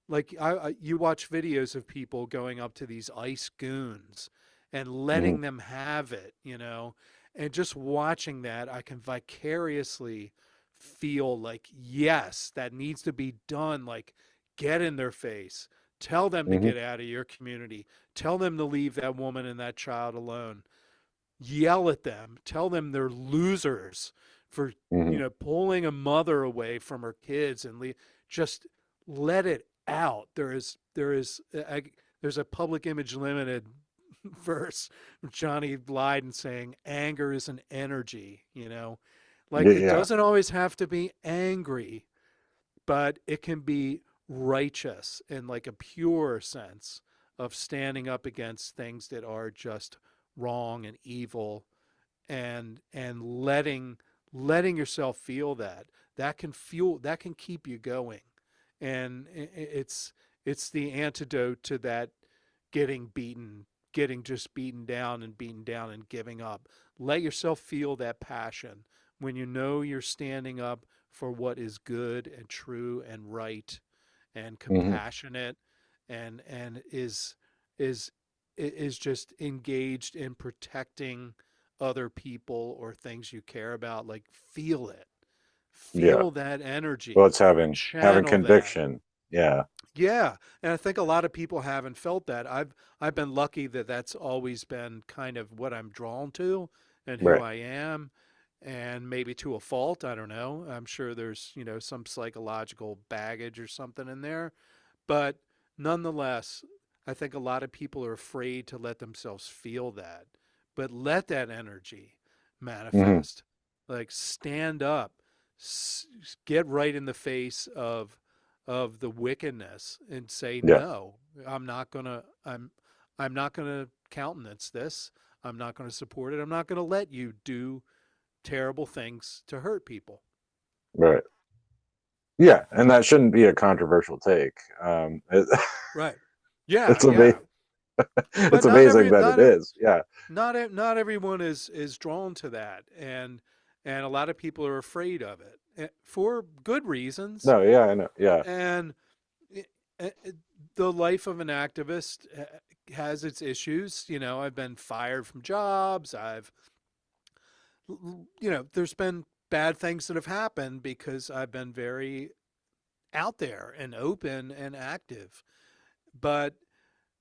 like you watch videos of people going up to these ice goons and Hmm. letting them have it, you know, and just watching that, I can vicariously feel like, yes, that needs to be done. Like, get in their face, tell them to Hmm. get out of your community, tell them to leave that woman and that child alone, yell at them, tell them they're losers for, Hmm. you know, pulling a mother away from her kids and just let it out. There's a Public Image Limited verse Johnny Lydon saying anger is an energy, you know. Like it Yeah. doesn't always have to be angry, but it can be righteous in like a pure sense of standing up against things that are just wrong and evil and letting yourself feel that can keep you going, and it's the antidote to that getting beaten getting just beaten down and giving up. Let yourself feel that passion when you know you're standing up for what is good and true and right and Hmm. compassionate and is is just engaged in protecting other people or things you care about. Like feel it, Yeah. feel that Well, energy, it's having channel that. conviction. Yeah. Yeah, and I think a lot of people haven't felt that. I've been lucky that that's always been kind of what I'm drawn to and who Right. I am, and maybe to a fault, I don't know. I'm sure there's, you know, some psychological baggage or something in there, but nonetheless, I think a lot of people are afraid to let themselves feel that. But let that energy Hmm. manifest. Like stand up, get right in the face of the wickedness and say Yeah. no. I'm not going to I'm not going to countenance this. I'm not going to support it. I'm not going to let you do terrible things to hurt people. Right. Yeah, and that shouldn't be a controversial take. Right. Yeah, It's a yeah. But It's amazing that it is. Yeah. not everyone is drawn to that, and a lot of people are afraid of it for good reasons. No, yeah, I know. Yeah. And i- i- the life of an activist has its issues. I've been fired from jobs. There's been bad things that have happened because I've been very out there and open and active. But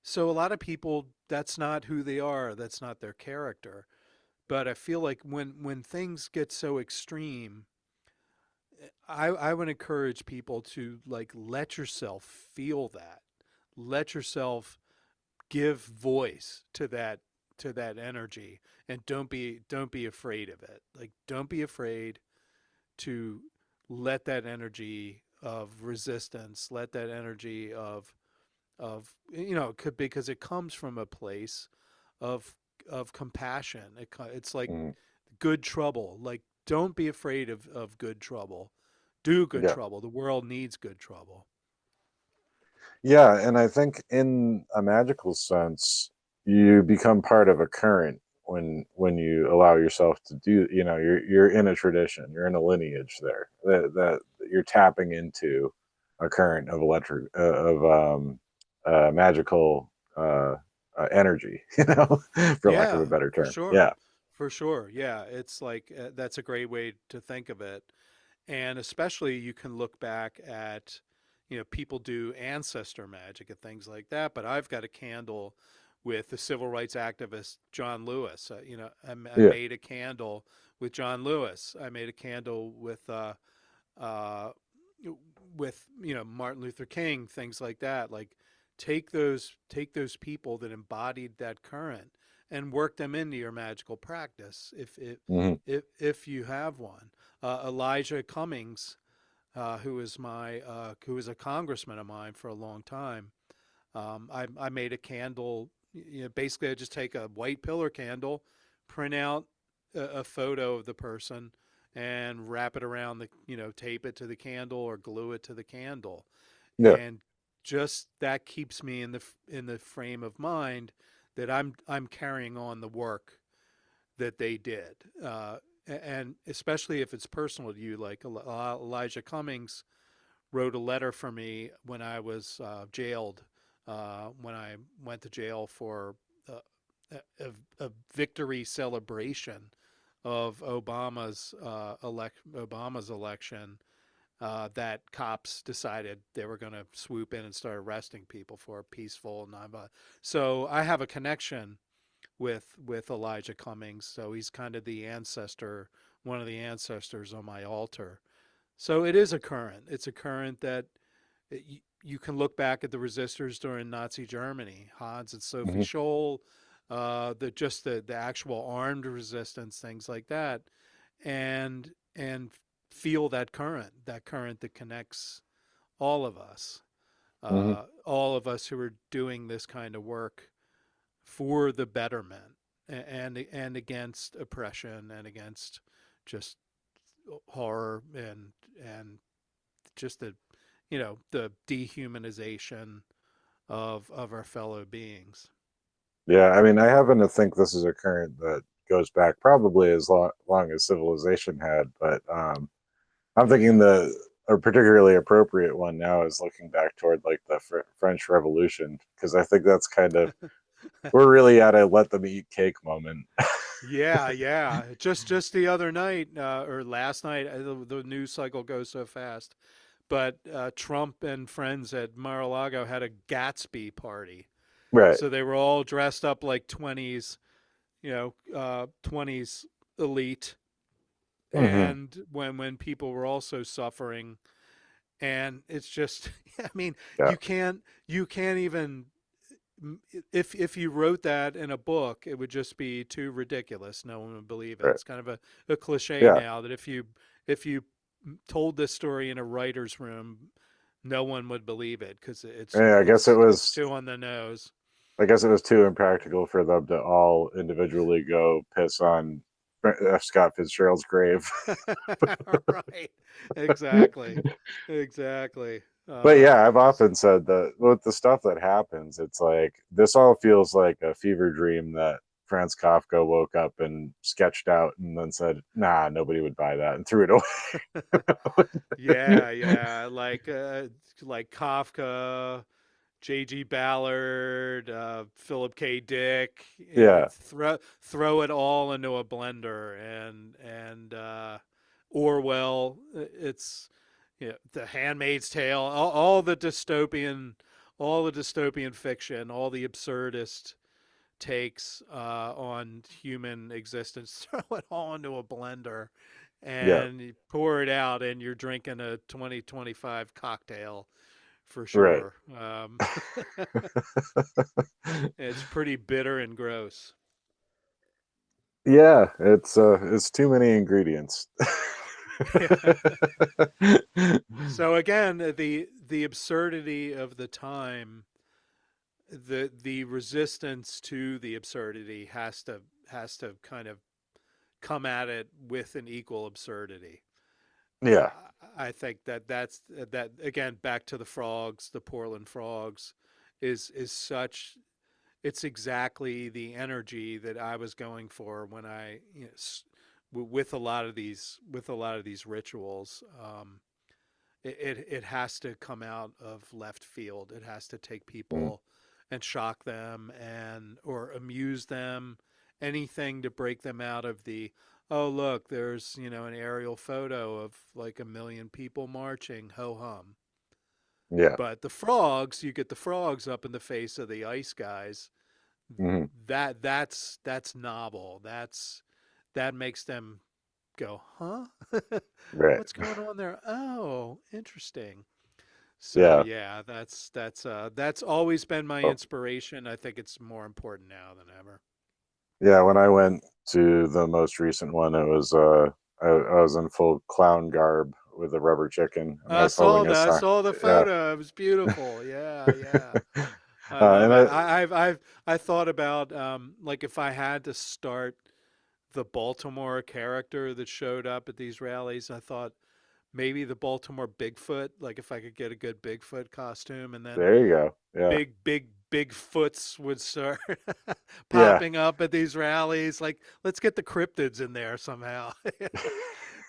so a lot of people, that's not who they are. That's not their character. But I feel like when things get so extreme, I would encourage people to like let yourself feel that. Let yourself give voice to that energy, and don't be afraid of it. Like don't be afraid to let that energy of resistance, let that energy of because it comes from a place of of compassion. It's like Mhm. good trouble. Like don't be afraid of good trouble. Do good Yeah. trouble. The world needs good trouble. Yeah, and I think in a magical sense, you become part of a current when you allow yourself to do, you're in a tradition, you're in a lineage there that you're tapping into a current of magical energy, for lack of a Yeah, better for term. sure. Yeah. For sure. Yeah, it's like that's a great way to think of it. And especially you can look back at, people do ancestor magic and things like that. But I've got a candle with the civil rights activist John Lewis. I Yeah. made a candle with John Lewis. I made a candle uh, with Martin Luther King, things like that. Like take those people that embodied that current and work them into your magical practice Hmm. if you have one. Elijah Cummings, who was a congressman of mine for a long time. I made a candle. Basically, I just take a white pillar candle, print out a photo of the person, and wrap it around tape it to the candle or glue it to the candle, Yeah. and just that keeps me in the frame of mind that I'm carrying on the work that they did. And especially if it's personal to you, like Elijah Cummings wrote a letter for me when I was jailed, when I went to jail for a victory celebration of Obama's election. That cops decided they were going to swoop in and start arresting people for peaceful nonviolent. So I have a connection with Elijah Cummings. So he's kind of the ancestor, one of the ancestors on my altar. So it is a current. It's a current that you can look back at the resistors during Nazi Germany, Hans and Sophie Hmm. Scholl, the actual armed resistance, things like that, and feel that current that connects all of us, Hmm. all of us who are doing this kind of work for the betterment and against oppression and against just horror and just the dehumanization of our fellow beings. Yeah, I mean, I happen to think this is a current that goes back probably as long as civilization had, but I'm thinking a particularly appropriate one now is looking back toward like the French Revolution, because I think that's kind of, we're really at a let them eat cake moment. Yeah, yeah. Just the other night or last night, the news cycle goes so fast. But Trump and friends at Mar-a-Lago had a Gatsby party, Right. so they were all dressed up like twenties elite, Hmm. and when people were also suffering, and it's just, I mean, Yeah. you can't even if you wrote that in a book, it would just be too ridiculous. No one would believe it. Right. It's kind of a cliche Yeah. now that if you told this story in a writer's room, no one would believe it because it's Yeah, it's it's too on the nose. I guess it was too impractical for them to all individually go piss on F. Scott Fitzgerald's grave. Right. Exactly. Exactly. But Uh, yeah, I've often said that with the stuff that happens, it's like this all feels like a fever dream that Franz Kafka woke up and sketched out and then said, nah, nobody would buy that and threw it away. yeah, yeah, like Kafka, J.G. Ballard, Philip K. Dick. Yeah, Throw it all into a blender, and Orwell. It's, The Handmaid's Tale. All the dystopian fiction, all the absurdist takes on human existence. Throw it all into a blender, yeah, and you pour it out, and you're drinking a 2025 cocktail for right. sure. It's pretty bitter and gross. Yeah, it's too many ingredients. So again, the absurdity of the time, the resistance to the absurdity has to kind of come at it with an equal absurdity. Yeah, I think that again, back to the frogs, the Portland frogs, is such. It's exactly the energy that I was going for when with a lot of these rituals. It has to come out of left field. It has to take mm, people and shock them and or amuse them. Anything to break them out of the, oh look, there's an aerial photo of like a million people marching, ho hum. yeah, But the frogs, you get the frogs up in the face of the ice guys. mhm, That's novel. That makes them go, huh? right. What's going on there? Oh, interesting. So Yeah. yeah, that's always been my Oh, inspiration. I think it's more important now than ever. yeah. When I went to the most recent one, it was I was in full clown garb with a rubber chicken, and I I was saw holding a that. I sign. saw the Yeah. photo. It was beautiful. Yeah, yeah. I love And it. I I thought about like if I had to start the Baltimore character that showed up at these rallies, I thought maybe the Baltimore Bigfoot, like if I could get a good Bigfoot costume, and then there you go. Yeah. big foots would start Yeah. popping up at these rallies. Like, let's get the cryptids in there somehow.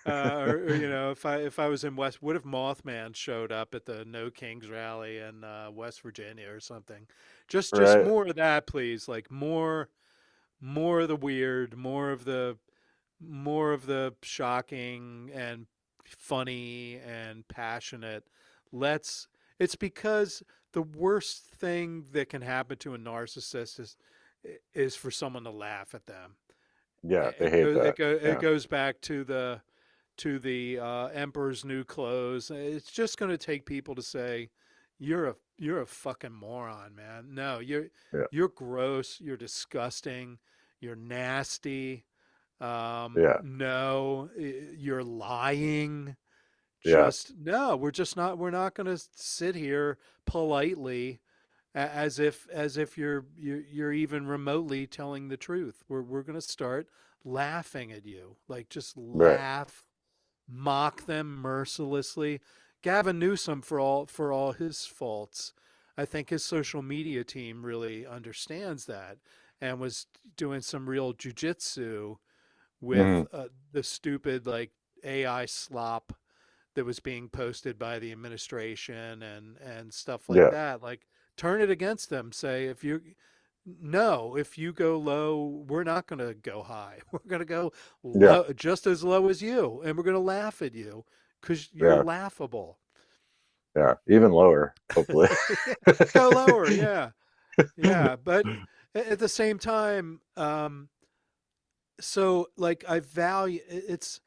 Or if I was in West, what if Mothman showed up at the No Kings rally in West Virginia or something? Just Right. more of that, please. Like more of the weird, more of the shocking and funny and passionate. Let's It's because the worst thing that can happen to a narcissist is for someone to laugh at them. Yeah. They hate that. It Yeah. goes back to the emperor's new clothes. It's just going to take people to say, you're a fucking moron, man. No, Yeah. you're gross, you're disgusting, you're nasty. Yeah. No, you're lying. Yeah. Just no, we're not going to sit here politely as if you're even remotely telling the truth. We're going to start laughing at you. Like, just Right. laugh, mock them mercilessly. Gavin Newsom, for all his faults, I think his social media team really understands that and was doing some real jujitsu with Hmm. the stupid like AI slop that was being posted by the administration and stuff like Yeah. that. Like, turn it against them. Say, if you go low, we're not going to go high. We're going to go Yeah. low, just as low as you, and we're going to laugh at you because you're Yeah. laughable. Yeah. Even lower, hopefully. Yeah, go lower. Yeah, yeah. But at the same time, so like I value it's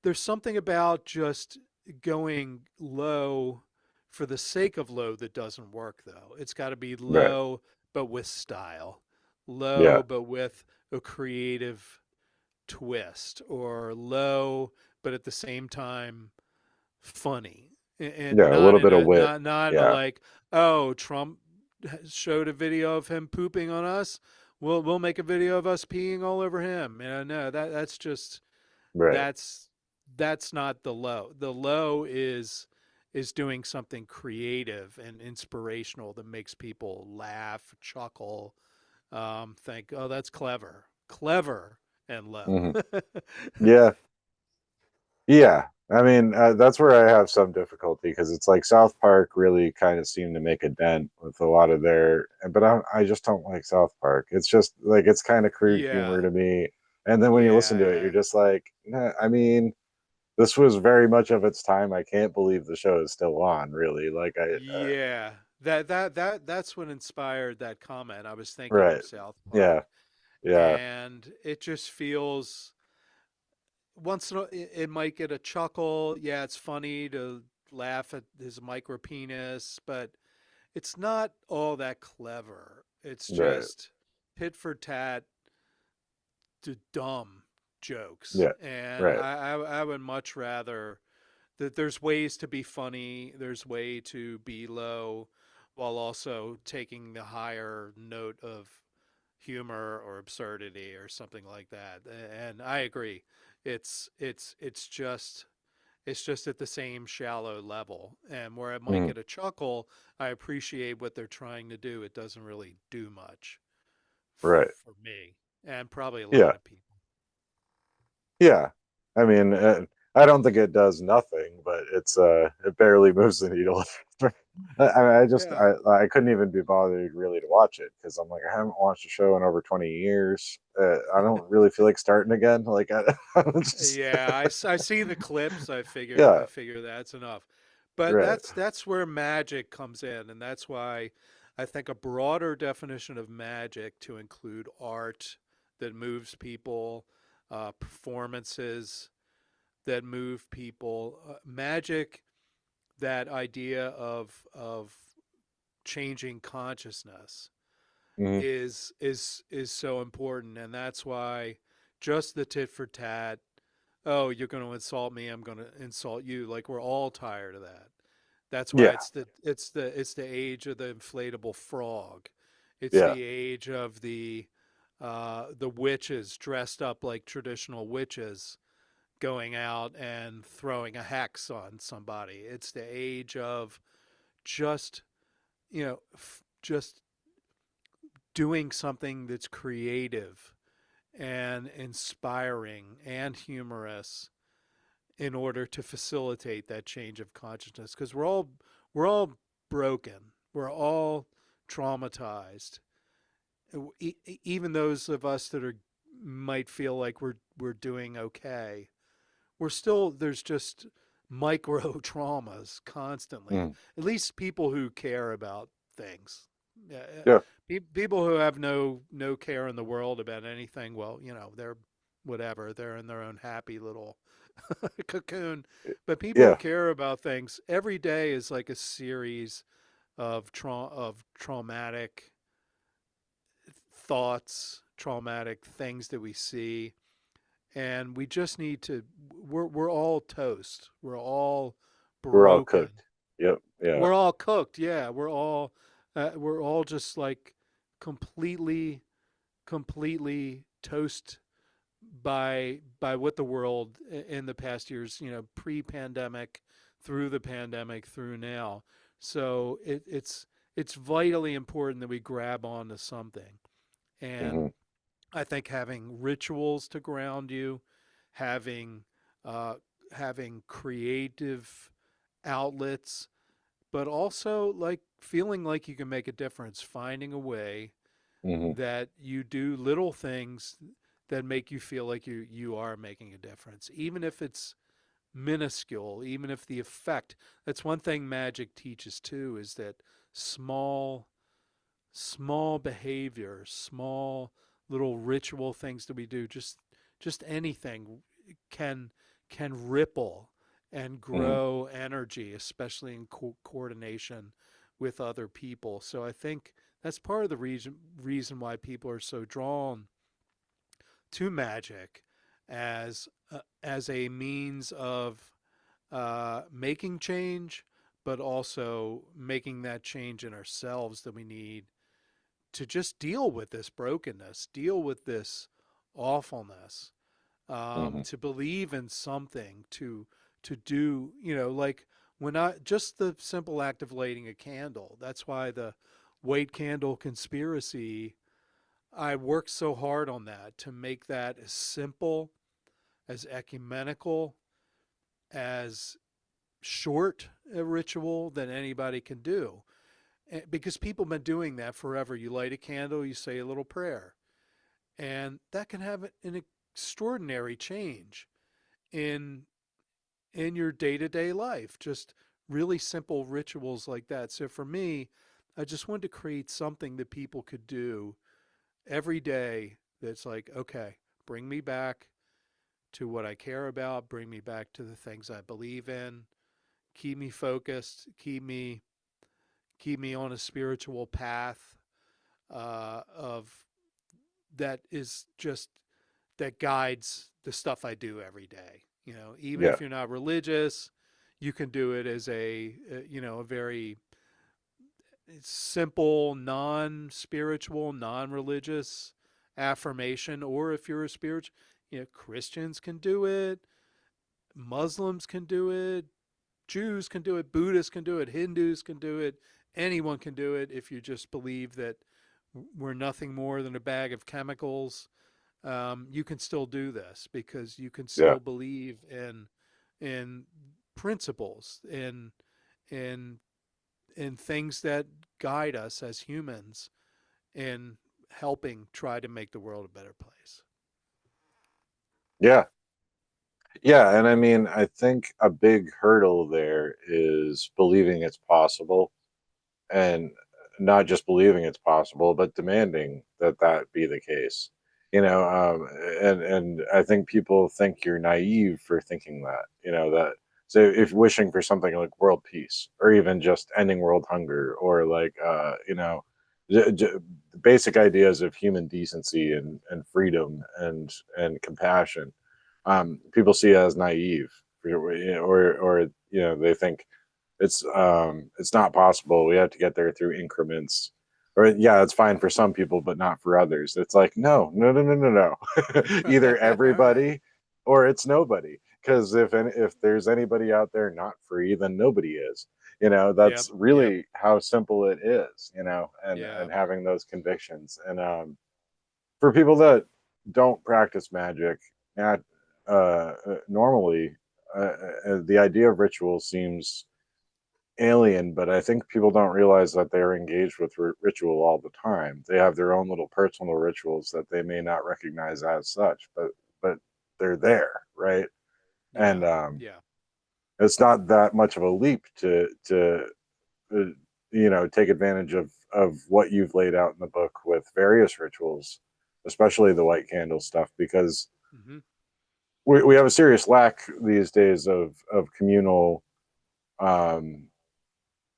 there's something about just going low for the sake of low that doesn't work, though. It's got to be Right. low but with style, Yeah. low but with a creative twist, or low but at the same time funny, and Yeah. A not little in bit of a wit. not in a Yeah. like, oh, Trump showed a video of him pooping on us. We'll make a video of us peeing all over him. No, that's just Right. that's that's not the low. The low is doing something creative and inspirational that makes people laugh, chuckle, think, oh, that's clever, clever and low. Hmm. Yeah. Yeah, I mean, that's where I have some difficulty because it's like South Park really kind of seemed to make a dent with a lot of their, but I just don't like South Park. It's just like it's kind of crude humor Yeah, to me. And then when you listen to it, you're yeah, just like, nah, I mean, this was very much of its time. I can't believe the show is still on, really. Like yeah. That's what inspired that comment. I was thinking right. of South Yeah, Park, yeah. and it just feels once in a, it might get a chuckle. Yeah, it's funny to laugh at his micro penis, but it's not all that clever. It's Right. just tit for tat to dumb jokes, Yeah. and Right. I would much rather that there's ways to be funny, there's way to be low, while also taking the higher note of humor or absurdity or something like that. And I agree, it's just it's just at the same shallow level. And where I might Mhm. get a chuckle, I appreciate what they're trying to do. It doesn't really do much Right. for me and probably a Yeah. lot of people. Yeah, I mean, I don't think it does nothing, but it barely moves the needle. I just Yeah. I couldn't even be bothered really to watch it because I'm like I haven't watched a show in over 20 years. I don't really feel like starting again. Like I'm just Yeah, I see the clips. I yeah, figure that's enough. But right. that's where magic comes in, and that's why I think a broader definition of magic to include art that moves people, performances that move people, magic, that idea of changing consciousness Hmm. is so important, and that's why just the tit for tat, oh, you're going to insult me, I'm going to insult you, like we're all tired of that. That's why Yeah, it's the age of the inflatable frog. It's yeah, the age of the witches dressed up like traditional witches going out and throwing a hex on somebody. It's the age of just, just doing something that's creative and inspiring and humorous in order to facilitate that change of consciousness, because we're all broken, we're all traumatized. Even those of us that are might feel like we're doing okay, we're still, there's just micro traumas constantly. mm, At least people who care about things. yeah, People who have no care in the world about anything, well, they're whatever. They're in their own happy little cocoon. But people who yeah. care about things, every day is like a series of traumatic thoughts, traumatic things that we see, and we just need to. We're all toast. We're all We're all broken. cooked. Yep. Yeah. We're all cooked. Yeah, we're all just like completely completely toast by what the world in the past years, pre-pandemic, through the pandemic, through now. So it's vitally important that we grab onto something. And Hmm. I think having rituals to ground you, having uh, having creative outlets, but also like feeling like you can make a difference, finding a way Hmm. that you do little things that make you feel like you are making a difference, even if it's minuscule, even if the effect. That's one thing magic teaches too, is that small small behavior, small little ritual things that we do, just anything can can ripple and Hmm. grow energy, especially in coordination with other people. So I think that's part of the reason why people are so drawn to magic as a means of making change, but also making that change in ourselves that we need to just deal with this brokenness, deal with this awfulness, Hmm. to believe in something, to do, like when I just the simple act of lighting a candle. That's why the white candle conspiracy, I worked so hard on that to make that as simple, as ecumenical, as short a ritual that anybody can do. Because people have been doing that forever. You light a candle, you say a little prayer, and that can have an extraordinary change in your day-to-day life. Just really simple rituals like that. So for me, I just wanted to create something that people could do every day that's like, okay, bring me back to what I care about, bring me back to the things I believe in, keep me focused, keep me on a spiritual path of that is just that guides the stuff I do every day. You know, even Yeah. if you're not religious, you can do it as a very simple, non-spiritual, non-religious affirmation. Or if you're a spiritual, Christians can do it, Muslims can do it, Jews can do it, Buddhists can do it, Hindus can do it, anyone can do it if you just believe that we're nothing more than a bag of chemicals. You can still do this because you can Yeah. still believe in principles, in in things that guide us as humans in helping try to make the world a better place. Yeah. Yeah. And I mean, I think a big hurdle there is believing it's possible, and not just believing it's possible, but demanding that that be the case. And I think people think you're naive for thinking that. That, so if wishing for something like world peace, or even just ending world hunger, or like basic ideas of human decency and freedom and compassion, people see as naive, or they think it's not possible. We have to get there through increments. Or yeah, it's fine for some people, but not for others. It's like no, no, no, no, no, no. Either everybody or it's nobody. Because if there's anybody out there not free, then nobody is. Yep. That's Yep. really how simple it is. And Yeah. having those convictions. And for people that don't practice magic, not normally, the idea of ritual seems alien, but I think people don't realize that they're engaged with ritual all the time. They have their own little personal rituals that they may not recognize as such, but they're there, right? And Yeah. Yeah. it's not that much of a leap to uh, take advantage of what you've laid out in the book with various rituals, especially the white candle stuff, because Hmm. we have a serious lack these days of communal um,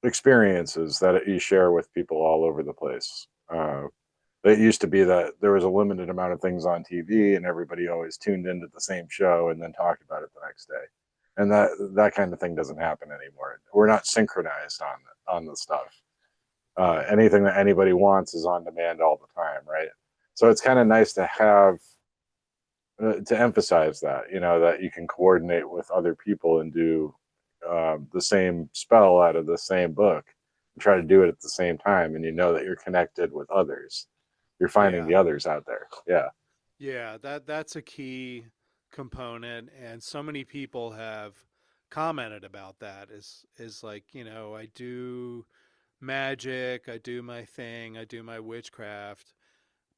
experiences that you share with people all over the place. It used to be that there was a limited amount of things on TV, and everybody always tuned into the same show and then talked about it the next day. And that kind of thing doesn't happen anymore. We're not synchronized on the stuff. Yeah. Anything that anybody wants is on demand all the time, right? So it's kind of nice to have to emphasize that that you can coordinate with other people and do the same spell out of the same book and try to do it at the same time, and that you're connected with others. You're finding Yeah. the others out there. Yeah. Yeah. That's a key component, and so many people have commented about that. Is like, I do magic, I do my thing, I do my witchcraft,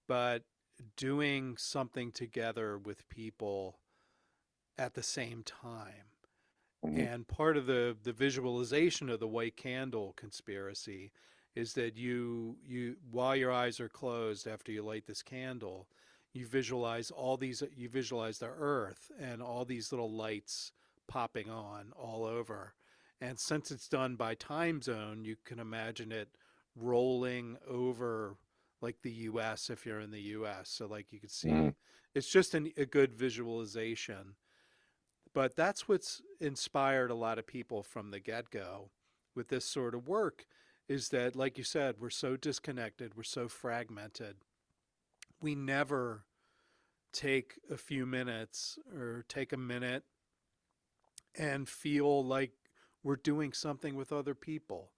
but doing something together with people at the same time. Hmm. And part of the visualization of the white candle conspiracy is that you while your eyes are closed after you light this candle, you visualize the earth and all these little lights popping on all over. And since it's done by time zone, you can imagine it rolling over like the US if you're in the US. So like you could Hmm. see it's just a good visualization. But that's what's inspired a lot of people from the get-go with this sort of work is that, like you said, we're so disconnected, we're so fragmented. We never take a few minutes or take a minute and feel like we're doing something with other people.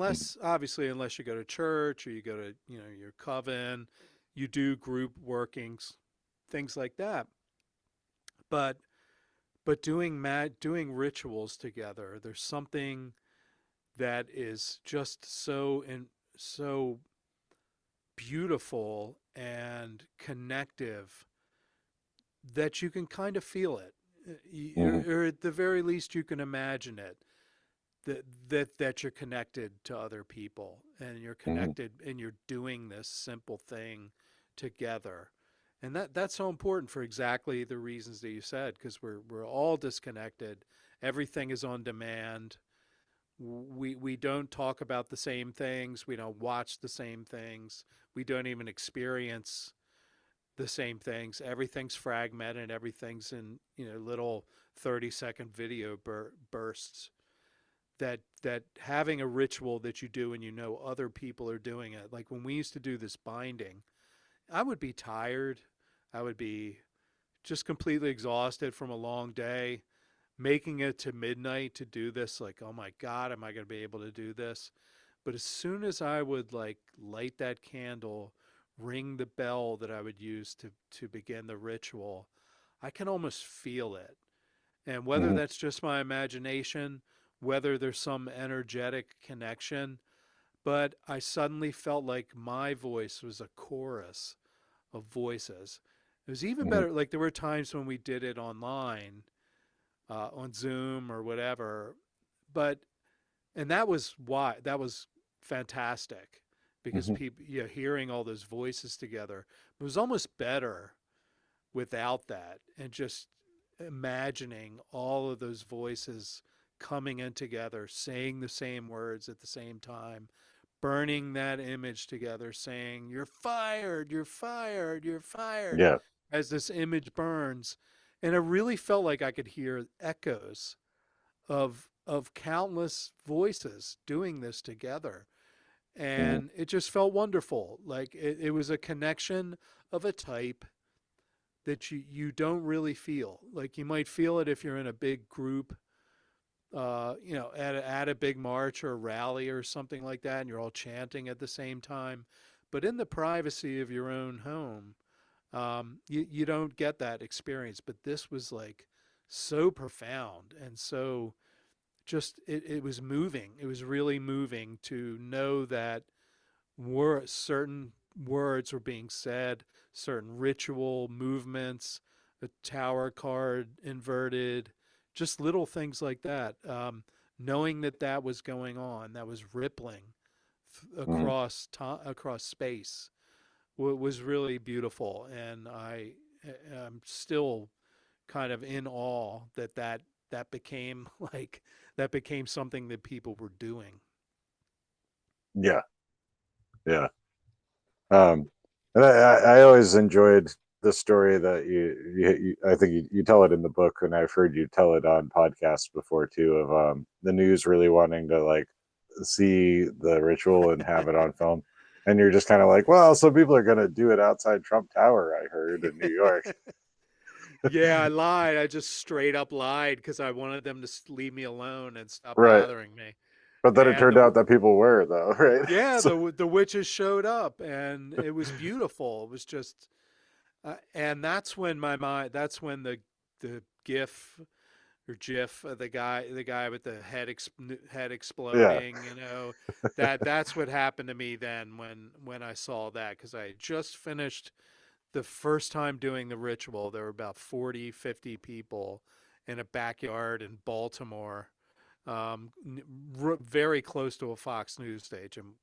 Mhm. Unless you go to church or you go to, your coven, you do group workings, things like that. But doing rituals together, there's something that is just so beautiful and connective that you can kind of feel it, Mhm. or at the very least you can imagine it, that you're connected to other people and you're Mhm. connected and you're doing this simple thing together. And that's so important for exactly the reasons that you said, because we're all disconnected. Everything is on demand. We don't talk about the same things. We don't watch the same things. We don't even experience the same things. Everything's fragmented. Everything's in, little 30-second video bursts. That having a ritual that you do and other people are doing it. Like when we used to do this binding, I would be tired. I would be just completely exhausted from a long day. Making it to midnight to do this, like, oh my God, am I going to be able to do this? But as soon as I would like light that candle, ring the bell that I would use to begin the ritual, I can almost feel it. And whether Mhm. that's just my imagination, whether there's some energetic connection, but I suddenly felt like my voice was a chorus of voices. It was even Mhm. better. Like there were times when we did it online, on Zoom or whatever, but and that was fantastic because Mhm. people, hearing all those voices together, it was almost better without that, and just imagining all of those voices coming in together, saying the same words at the same time, burning that image together, saying, "You're fired, you're fired, you're fired," Yeah. as this image burns. And it really felt like I could hear echoes of countless voices doing this together. Mhm. And it just felt wonderful. Like it was a connection of a type that you don't really feel. Like you might feel it if you're in a big group, at a big march or a rally or something like that, and you're all chanting at the same time. But in the privacy of your own home, you don't get that experience. But this was like so profound and so just it was moving. It was really moving to know that certain words were being said, certain ritual movements, a tower card inverted, just little things like that. Knowing that that was going on, that was rippling Mhm. across space, was really beautiful, and I'm still kind of in awe that became like that became something that people were doing. Yeah. Yeah. And I always enjoyed the story that I think you tell it in the book, and I've heard you tell it on podcasts before too, of the news really wanting to like see the ritual and have it on film. And you're just kind of like, well, some people are going to do it outside Trump Tower, I heard in New York. Yeah, I lied. I just straight up lied because I wanted them to leave me alone and stop Right. bothering me. But then it And turned out that people were, though, right? yeah, So, the witches showed up, and it was beautiful. It was just, and that's when my mind. That's when the GIF or GIF, the guy with the head yeah. exploding. That's what happened to me then when I saw that, because I had just finished the first time doing the ritual. There were about 40, 50 people in a backyard in Baltimore, um, very close to a Fox News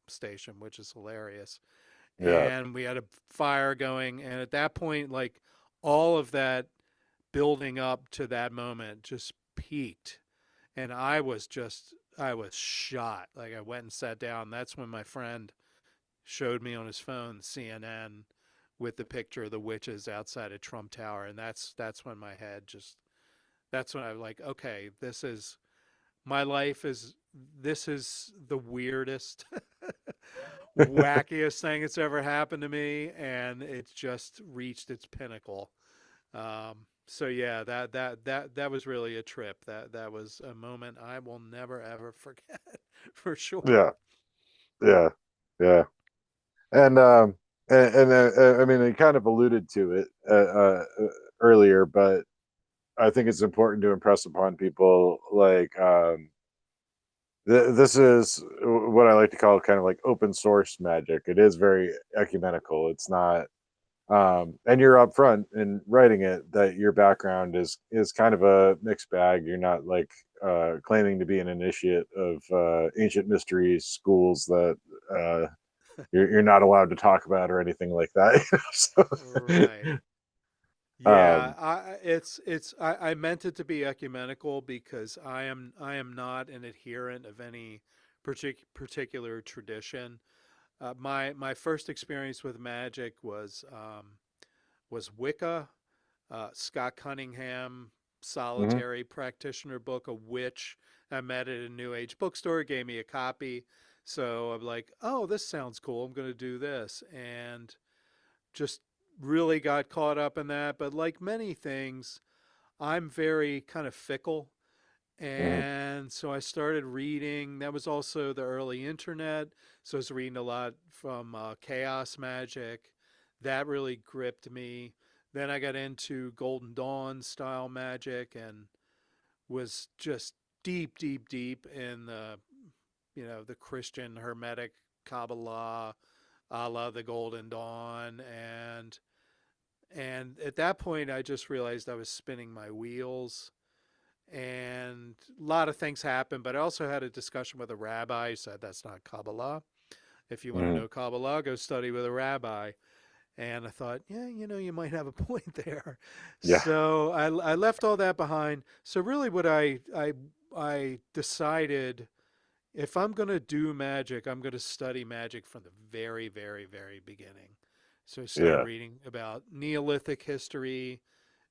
station, which is hilarious. Yeah. And we had a fire going, and at that point, like all of that building up to that moment just peaked, and I was shot. Like I went and sat down. That's when my friend showed me on his phone CNN with the picture of the witches outside of Trump Tower, and that's when my head just that's when I was like, okay, this is my life is this is the weirdest, wackiest thing that's ever happened to me, and it's just reached its pinnacle. Um, So yeah, that was really a trip. That was a moment I will never ever forget for Yeah, sure. yeah, yeah. And I mean, I kind of alluded to it earlier, but I think it's important to impress upon people like this is what I like to call kind of like open source magic. It is very ecumenical. It's not and you're upfront in writing it that your background is kind of a mixed bag. You're not like claiming to be an initiate of ancient mysteries schools that you're not allowed to talk about or anything like that. So, Right. Yeah, um, I meant it to be ecumenical because I am not an adherent of any particular tradition. My first experience with magic was Wicca, Scott Cunningham, mhm, solitary practitioner book, a witch. I met at a New Age bookstore, gave me a copy. So I'm like, oh, this sounds cool. I'm going to do this. And just really got caught up in that. But like many things, I'm very kind of fickle. mhm, And so I started reading. That was also the early internet. So I was reading a lot from chaos magic. That really gripped me. Then I got into Golden Dawn style magic and was just deep, deep, deep in the Christian Hermetic Kabbalah, a la the Golden Dawn, and at that point I just realized I was spinning my wheels, and a lot of things happened. But I also had a discussion with a rabbi who said that's not Kabbalah. If you want to mhm. know Kabbalah, go study with a rabbi. And I thought, yeah, you might have a point there. Yeah, So I left all that behind. So really, what I decided, if I'm going to do magic, I'm going to study magic from the very, very, very beginning. So I started yeah, reading about Neolithic history,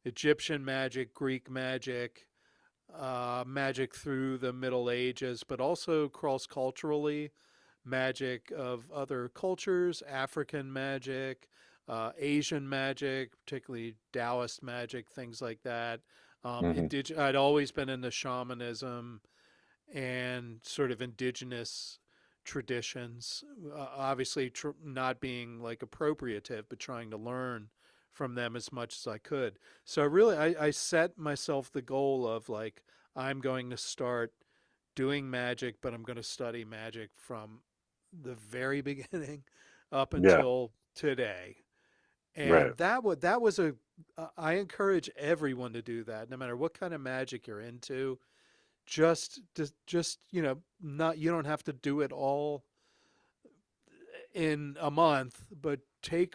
Egyptian magic, Greek magic, magic through the Middle Ages, but also cross culturally, magic of other cultures, African magic, Asian magic, particularly Taoist magic, things like that. mhm, I'd always been into shamanism and sort of indigenous traditions, obviously not being like appropriative, but trying to learn from them as much as I could. So really, I set myself the goal of like, I'm going to start doing magic, but I'm going to study magic from the very beginning up yeah, until today. right, And that was a I encourage everyone to do that, no matter what kind of magic you're into. Just not, you don't have to do it all in a month, but take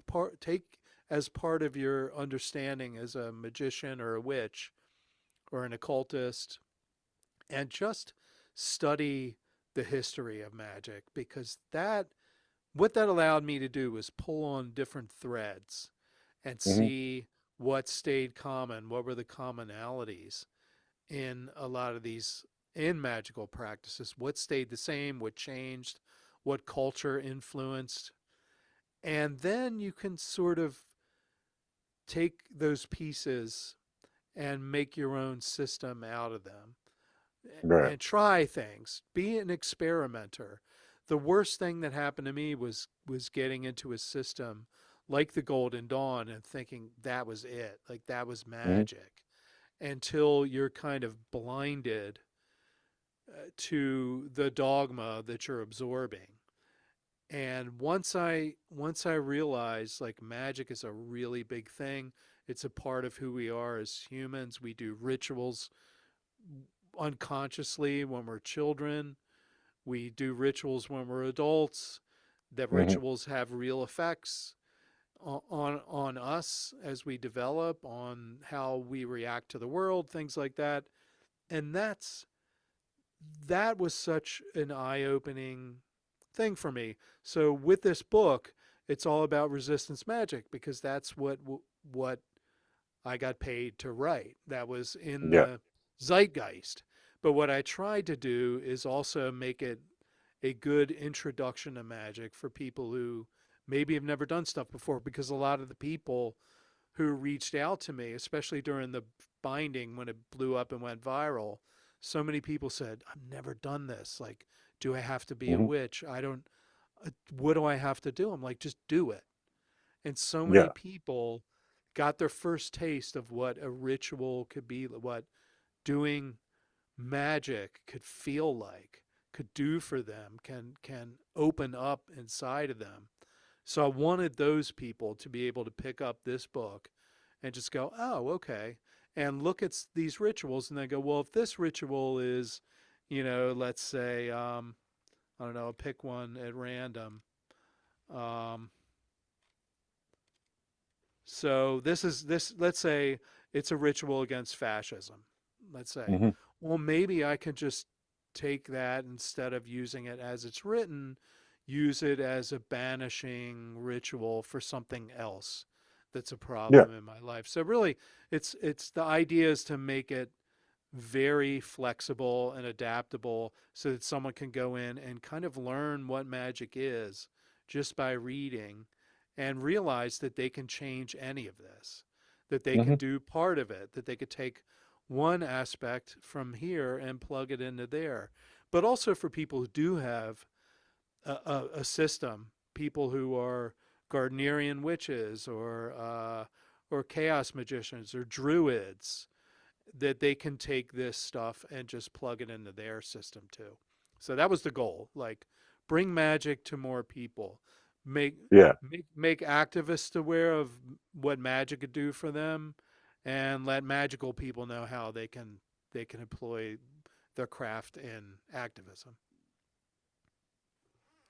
as part of your understanding as a magician or a witch or an occultist, and just study the history of magic, because that what that allowed me to do was pull on different threads and mhm, see what stayed common, what were the commonalities in a lot of these in magical practices, what stayed the same, what changed, what culture influenced. And then you can sort of take those pieces and make your own system out of them right, and try things. Be an experimenter. The worst thing that happened to me was getting into a system like the Golden Dawn and thinking that was it, like that was mhm, magic, until you're kind of blinded to the dogma that you're absorbing. And once I realized like magic is a really big thing, it's a part of who we are as humans. We do rituals unconsciously when we're children. We do rituals when we're adults. That mhm, rituals have real effects on us as we develop, on how we react to the world, things like that. And that was such an eye-opening thing for me. So with this book, it's all about resistance magic, because that's what I got paid to write. That was in yeah, the zeitgeist. But what I tried to do is also make it a good introduction to magic for people who maybe have never done stuff before, because a lot of the people who reached out to me, especially during the binding when it blew up and went viral. So many people said, I've never done this. Like, do I have to be a Hmm. witch? I don't, what do I have to do? I'm like, just do it. And so many Yeah. people got their first taste of what a ritual could be, what doing magic could feel like, could do for them, can open up inside of them. So I wanted those people to be able to pick up this book and just go, oh, okay, and look at these rituals, and then go, well, if this ritual is, let's say, I don't know, pick one at random. Um, so this is this. Let's say it's a ritual against fascism. Let's say, Hmm. well, maybe I could just take that instead of using it as it's written, use it as a banishing ritual for something else that's a Yeah. problem in my life. So really, it's the idea is to make it very flexible and adaptable so that someone can go in and kind of learn what magic is just by reading and realize that they can change any of this, that they can Hmm. do part of it, that they could take one aspect from here and plug it into there. But also for people who do have a system, people who are Gardnerian witches or chaos magicians or druids, that they can take this stuff and just plug it into their system too. So that was the goal. Like, bring magic to more people. Make Yeah. make activists aware of what magic could do for them, and let magical people know how they can employ their craft in activism.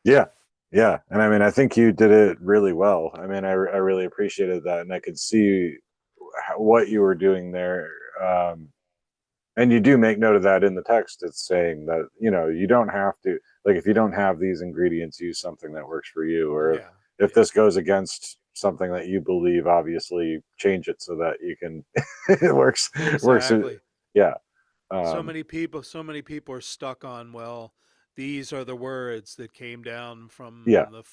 Yeah. Yeah. And I mean, I think you did it really well. I mean, I really appreciated that. And I could see what you were doing there. And you do make note of that in the text. It's saying that, you don't have to, like, if you don't have these ingredients, use something that works for you. Or Yeah, if yeah, this goes against something that you believe, obviously change it so that you can, it works. exactly. Yeah. So Um, many people, so many people are stuck on, well, these are the words that came down yeah. from the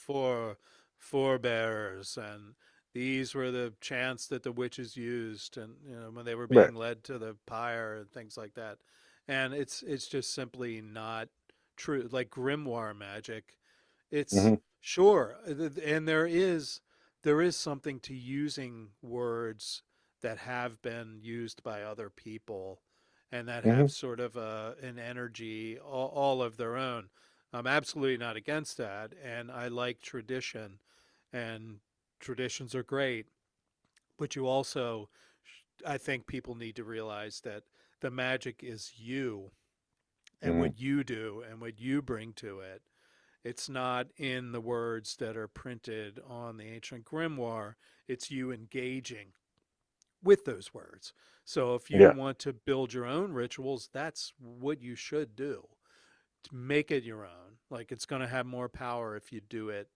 forebears, and these were the chants that the witches used, and when they were Right. being led to the pyre and things like that. And it's just simply not true. Like grimoire magic, it's Hmm. sure, and there is something to using words that have been used by other people and that Hmm. have sort of an energy all of their own. I'm absolutely not against that, and I like tradition, and traditions are great. But you also, I think people need to realize that the magic is you and Hmm. what you do and what you bring to it. It's not in the words that are printed on the ancient grimoire. It's you engaging with those words. So if you Yeah. want to build your own rituals, that's what you should do. To make it your own. Like, it's going to have more power if you do it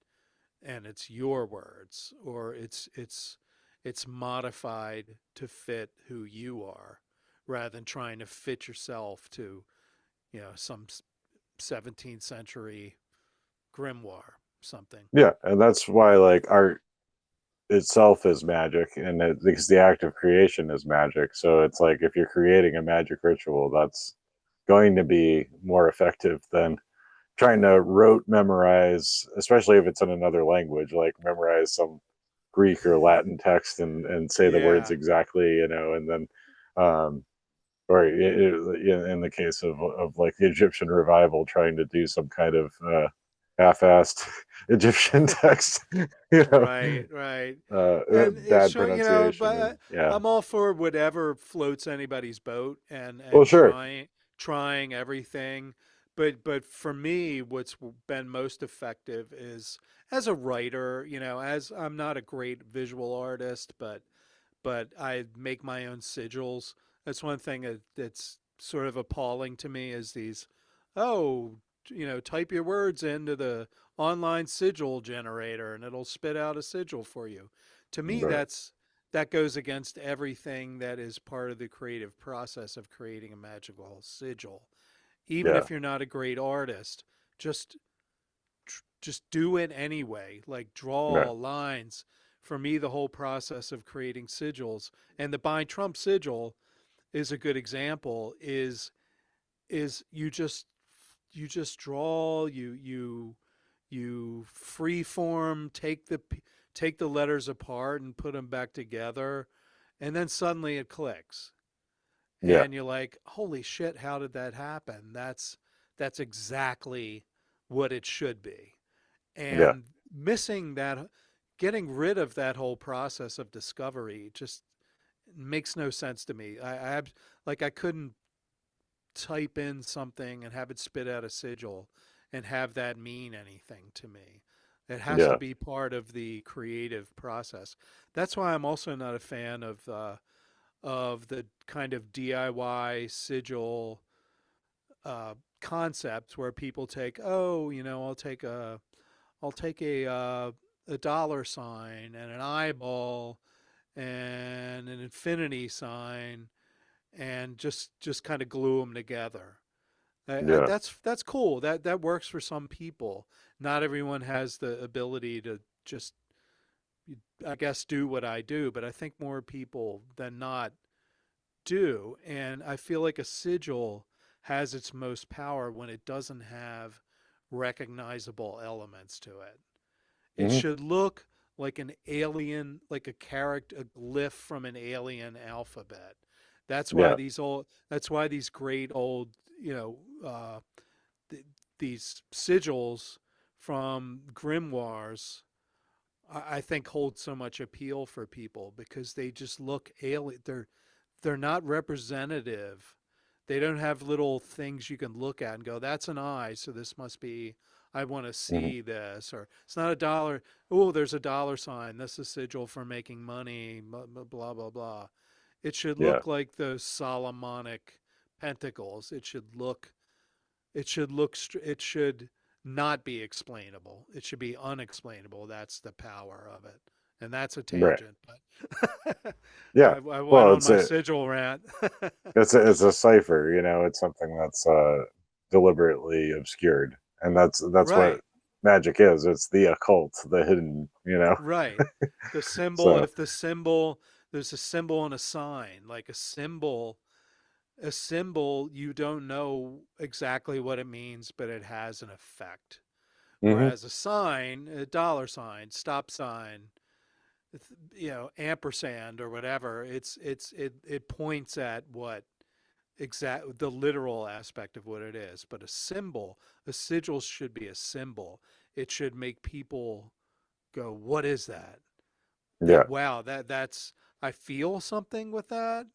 and it's your words, or it's modified to fit who you are, rather than trying to fit yourself to, some 17th century grimoire something. Yeah. And that's why, like, art itself is magic, and because the act of creation is magic. So it's like, if you're creating a magic ritual, that's going to be more effective than trying to rote memorize, especially if it's in another language, like memorize some Greek or Latin text and say the words Yeah, exactly, and then, um, or in the case of like the Egyptian revival, trying to do some kind of half-assed Egyptian text, you know, right, right. And it's bad showing, pronunciation, but and yeah. I'm all for whatever floats anybody's boat, and Well, and sure. trying everything. But for me, what's been most effective is, as a writer, as I'm not a great visual artist, but I make my own sigils. That's one thing that's sort of appalling to me, is these, oh, type your words into the online sigil generator and it'll spit out a sigil for you. To me, Right. that goes against everything that is part of the creative process of creating a magical sigil. Even Yeah. if you're not a great artist, just just do it anyway. Like, draw Right. lines, for me, the whole process of creating sigils, and the Bind Trump sigil is a good example, is you just draw, you free form, take the letters apart and put them back together, and then suddenly it clicks, Yeah. and you're like, holy shit, how did that happen? That's exactly what it should be. Yeah. And missing that, getting rid of that whole process of discovery just makes no sense to me. I couldn't type in something and have it spit out a sigil and have that mean anything to me. It has to Yeah. be part of the creative process. That's why I'm also not a fan of the kind of DIY sigil concepts where people take, oh, I'll take a dollar sign and an eyeball and an infinity sign and just kind of glue them together. Yeah. That's cool. That works for some people. Not everyone has the ability to just, I guess, do what I do, but I think more people than not do. And I feel like a sigil has its most power when it doesn't have recognizable elements to it. It Hmm. should look like an alien, like a character, a glyph from an alien alphabet. Yeah. That's why these great old, you know, th- these sigils from grimoires, I think hold so much appeal for people because they just look alien. They're not representative. They don't have little things you can look at and go, that's an eye, so this must be, I want to Hmm. see this. Or it's not a dollar. Oh, there's a dollar sign. This is a sigil for making money, blah, blah, blah. It should Yeah. look like those Solomonic pentacles. It should not be explainable. It should be unexplainable. That's the power of it. And that's a Right. tangent, but Yeah. I went Well, on my sigil rant. it's a cipher, it's something that's deliberately obscured. And that's what Right, magic is. It's the occult, the hidden. right. The symbol, So, if the symbol, there's a symbol and a sign, like a symbol, you don't know exactly what it means, but it has an effect. hmm. Whereas a sign, a dollar sign, stop sign, ampersand or whatever, it points at what exact the literal aspect of what it is. But a sigil should be a symbol. It should make people go, "What is that? Yeah. Wow, that's I feel something with that."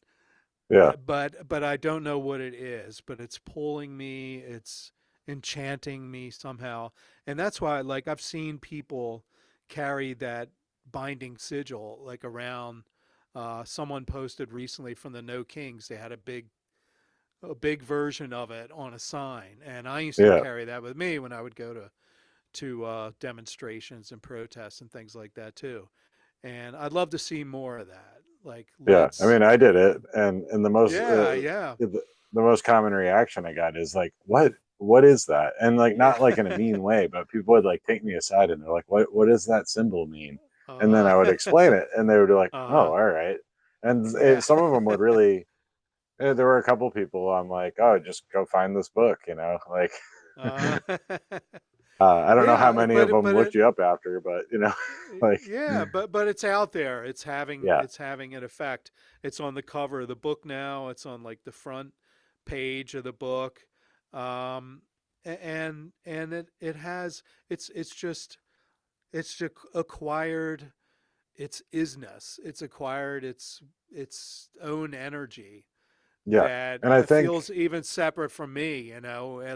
Yeah. But I don't know what it is, but it's pulling me, it's enchanting me somehow. And that's why, like, I've seen people carry that binding sigil like around. Someone posted recently from the No Kings. They had a big version of it on a sign, and I used to Yeah. carry that with me when I would go to demonstrations and protests and things like that too. And I'd love to see more of that. Like, Yeah. I let's, mean, I did it, and yeah, yeah, the most common reaction I got is like, what is that? And like, yeah. not like in a mean way, but people would like take me aside and they're like, what does that symbol mean? And then uh, I would explain it, and they would be like, oh, uh, all right. And yeah. some of them would really. There were a couple people I'm like, oh, just go find this book. Like, uh, I don't know how yeah, many of them but looked it, you up after, but like, yeah, but it's out there. yeah. It's having an effect. It's on the cover of the book now. It's on like the front page of the book, um, and it has it's just acquired its isness. It's acquired its own energy Yeah. that And I think, feels even separate from me, and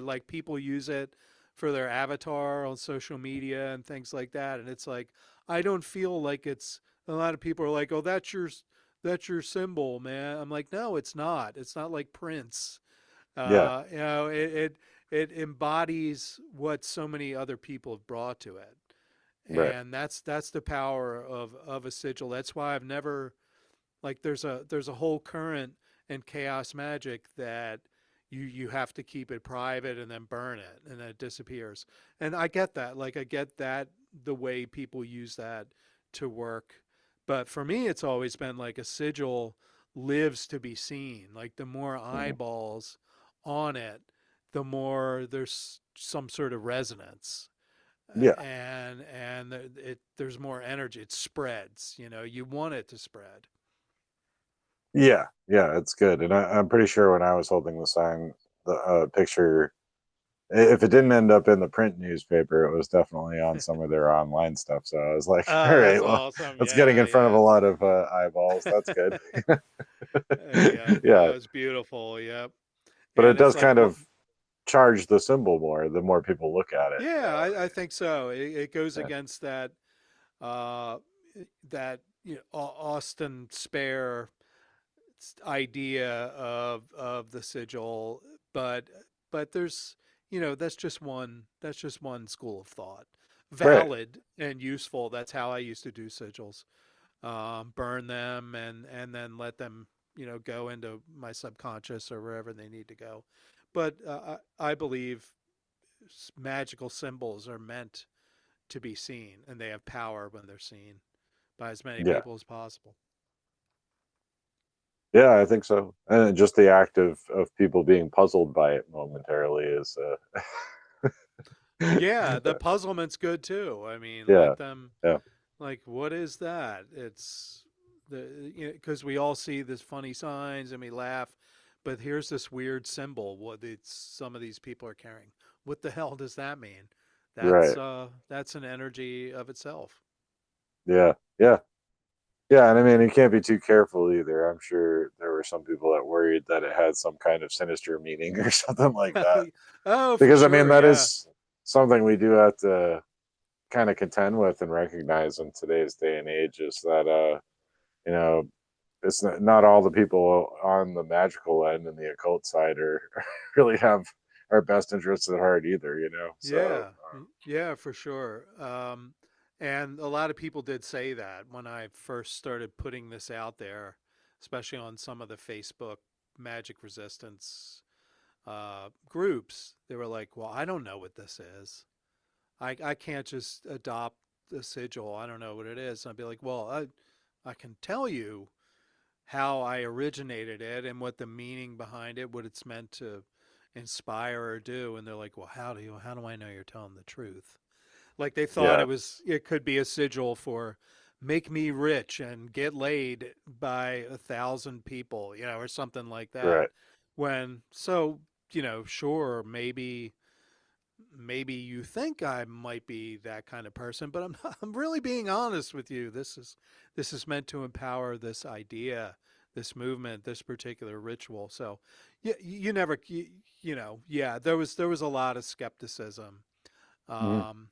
like people use it for their avatar on social media and things like that. And it's like, I don't feel like it's, a lot of people are like, oh, that's your symbol, man. I'm like, no, it's not. It's not like Prince. yeah, It embodies what so many other people have brought to it. right. And that's the power of a sigil. That's why I've never, like, there's a whole current in chaos magic that you have to keep it private and then burn it and then it disappears. And I get that. Like, I get that, the way people use that to work. But for me, it's always been like a sigil lives to be seen. Like the more Hmm. eyeballs on it, the more there's some sort of resonance, Yeah, and there's more energy. It spreads. You know, you want it to spread. yeah, yeah. It's good, and I'm pretty sure when I was holding the sign, the picture, if it didn't end up in the print newspaper, it was definitely on some of their online stuff. So I was like, all Oh, right, that's well, awesome. that's getting Yeah, in front of a yeah. lot of eyeballs. That's good. Yeah, Yeah, no, it's beautiful. Yep. but it And it's does like kind what. of charge the symbol more the more people look at it. Yeah, I think so. It goes Yeah, against that uh, Austin Spare idea of the sigil, but there's that's just one school of thought, right. valid and useful. That's how I used to do sigils, burn them and then let them go into my subconscious or wherever they need to go. But I believe magical symbols are meant to be seen, and they have power when they're seen by as many Yeah, people as possible. yeah, I think so. And just the act of people being puzzled by it momentarily is, Yeah, the puzzlement's good too. I mean, yeah, let them yeah, like, what is that? It's the because we all see this funny signs and we laugh, but here's this weird symbol. What it's some of these people are carrying. What the hell does that mean? right. That's an energy of itself. Yeah, yeah. Yeah, and I mean, you can't be too careful either. I'm sure there were some people that worried that it had some kind of sinister meaning or something like that. Oh, for Because I mean, sure. that Yeah. is something we do have to kind of contend with and recognize in today's day and age is that you know, it's not all the people on the magical end and the occult side are really have our best interests at heart either, you know. So, Yeah, yeah, for sure. And a lot of people did say that when I first started putting this out there, especially on some of the Facebook magic resistance groups. They were like, "Well, I don't know what this is. I can't just adopt the sigil. I don't know what it is." And I'd be like, "Well, I can tell you how I originated it and what the meaning behind it, what it's meant to inspire or do." And they're like, "Well, how do I know you're telling the truth?" Like they thought yeah, it could be a sigil for make me rich and get laid by 1,000 people, or something like that. right. When so, sure, maybe you think I might be that kind of person, but I'm not, I'm really being honest with you. This is meant to empower this idea, this movement, this particular ritual. So, you never, yeah, there was a lot of skepticism, Mhm. um,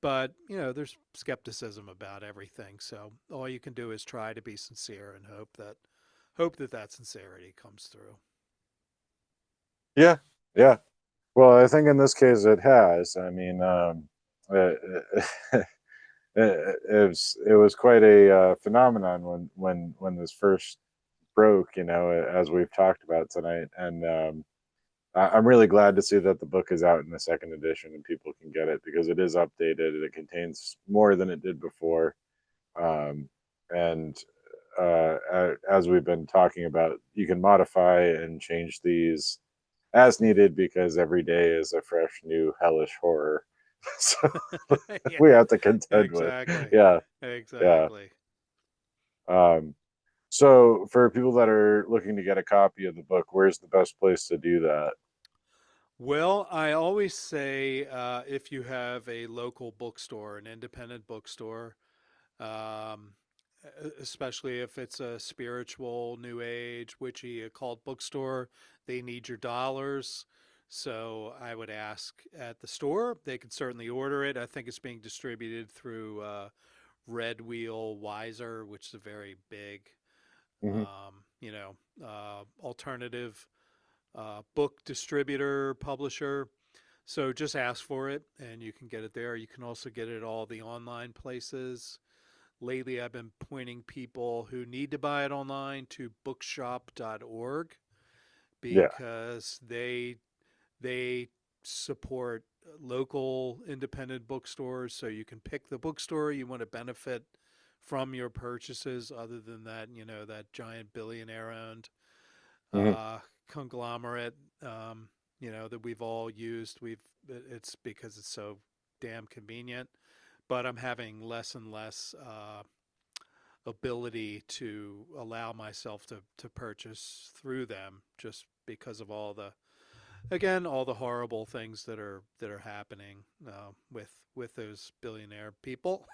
but there's skepticism about everything. So all you can do is try to be sincere and hope that sincerity comes through. Yeah, yeah. Well, I think in this case it has. I mean, it, it was quite a phenomenon when this first broke. You know, as we've talked about tonight, and I'm really glad to see that the book is out in the second edition and people can get it because it is updated and it contains more than it did before. And as we've been talking about, you can modify and change these as needed because every day is a fresh new hellish horror. So we Yeah, have to contend with. exactly, Yeah, yeah. exactly. Um, so for people that are looking to get a copy of the book, where's the best place to do that? Well, I always say if you have a local bookstore, an independent bookstore, um, especially if it's a spiritual, new age, witchy, occult bookstore, they need your dollars. So I would ask at the store. They could certainly order it. I think it's being distributed through Red Wheel Wiser, which is a very big, Hmm. alternative book distributor, publisher. So just ask for it and you can get it there. You can also get it at all the online places. Lately, I've been pointing people who need to buy it online to bookshop.org Yeah, because they support local independent bookstores. So you can pick the bookstore you want to benefit from your purchases, other than that, that giant billionaire owned Hmm. uh, conglomerate, that we've all used. It's because it's so damn convenient, but I'm having less and less ability to allow myself to purchase through them, just because of all the horrible things that are happening with those billionaire people.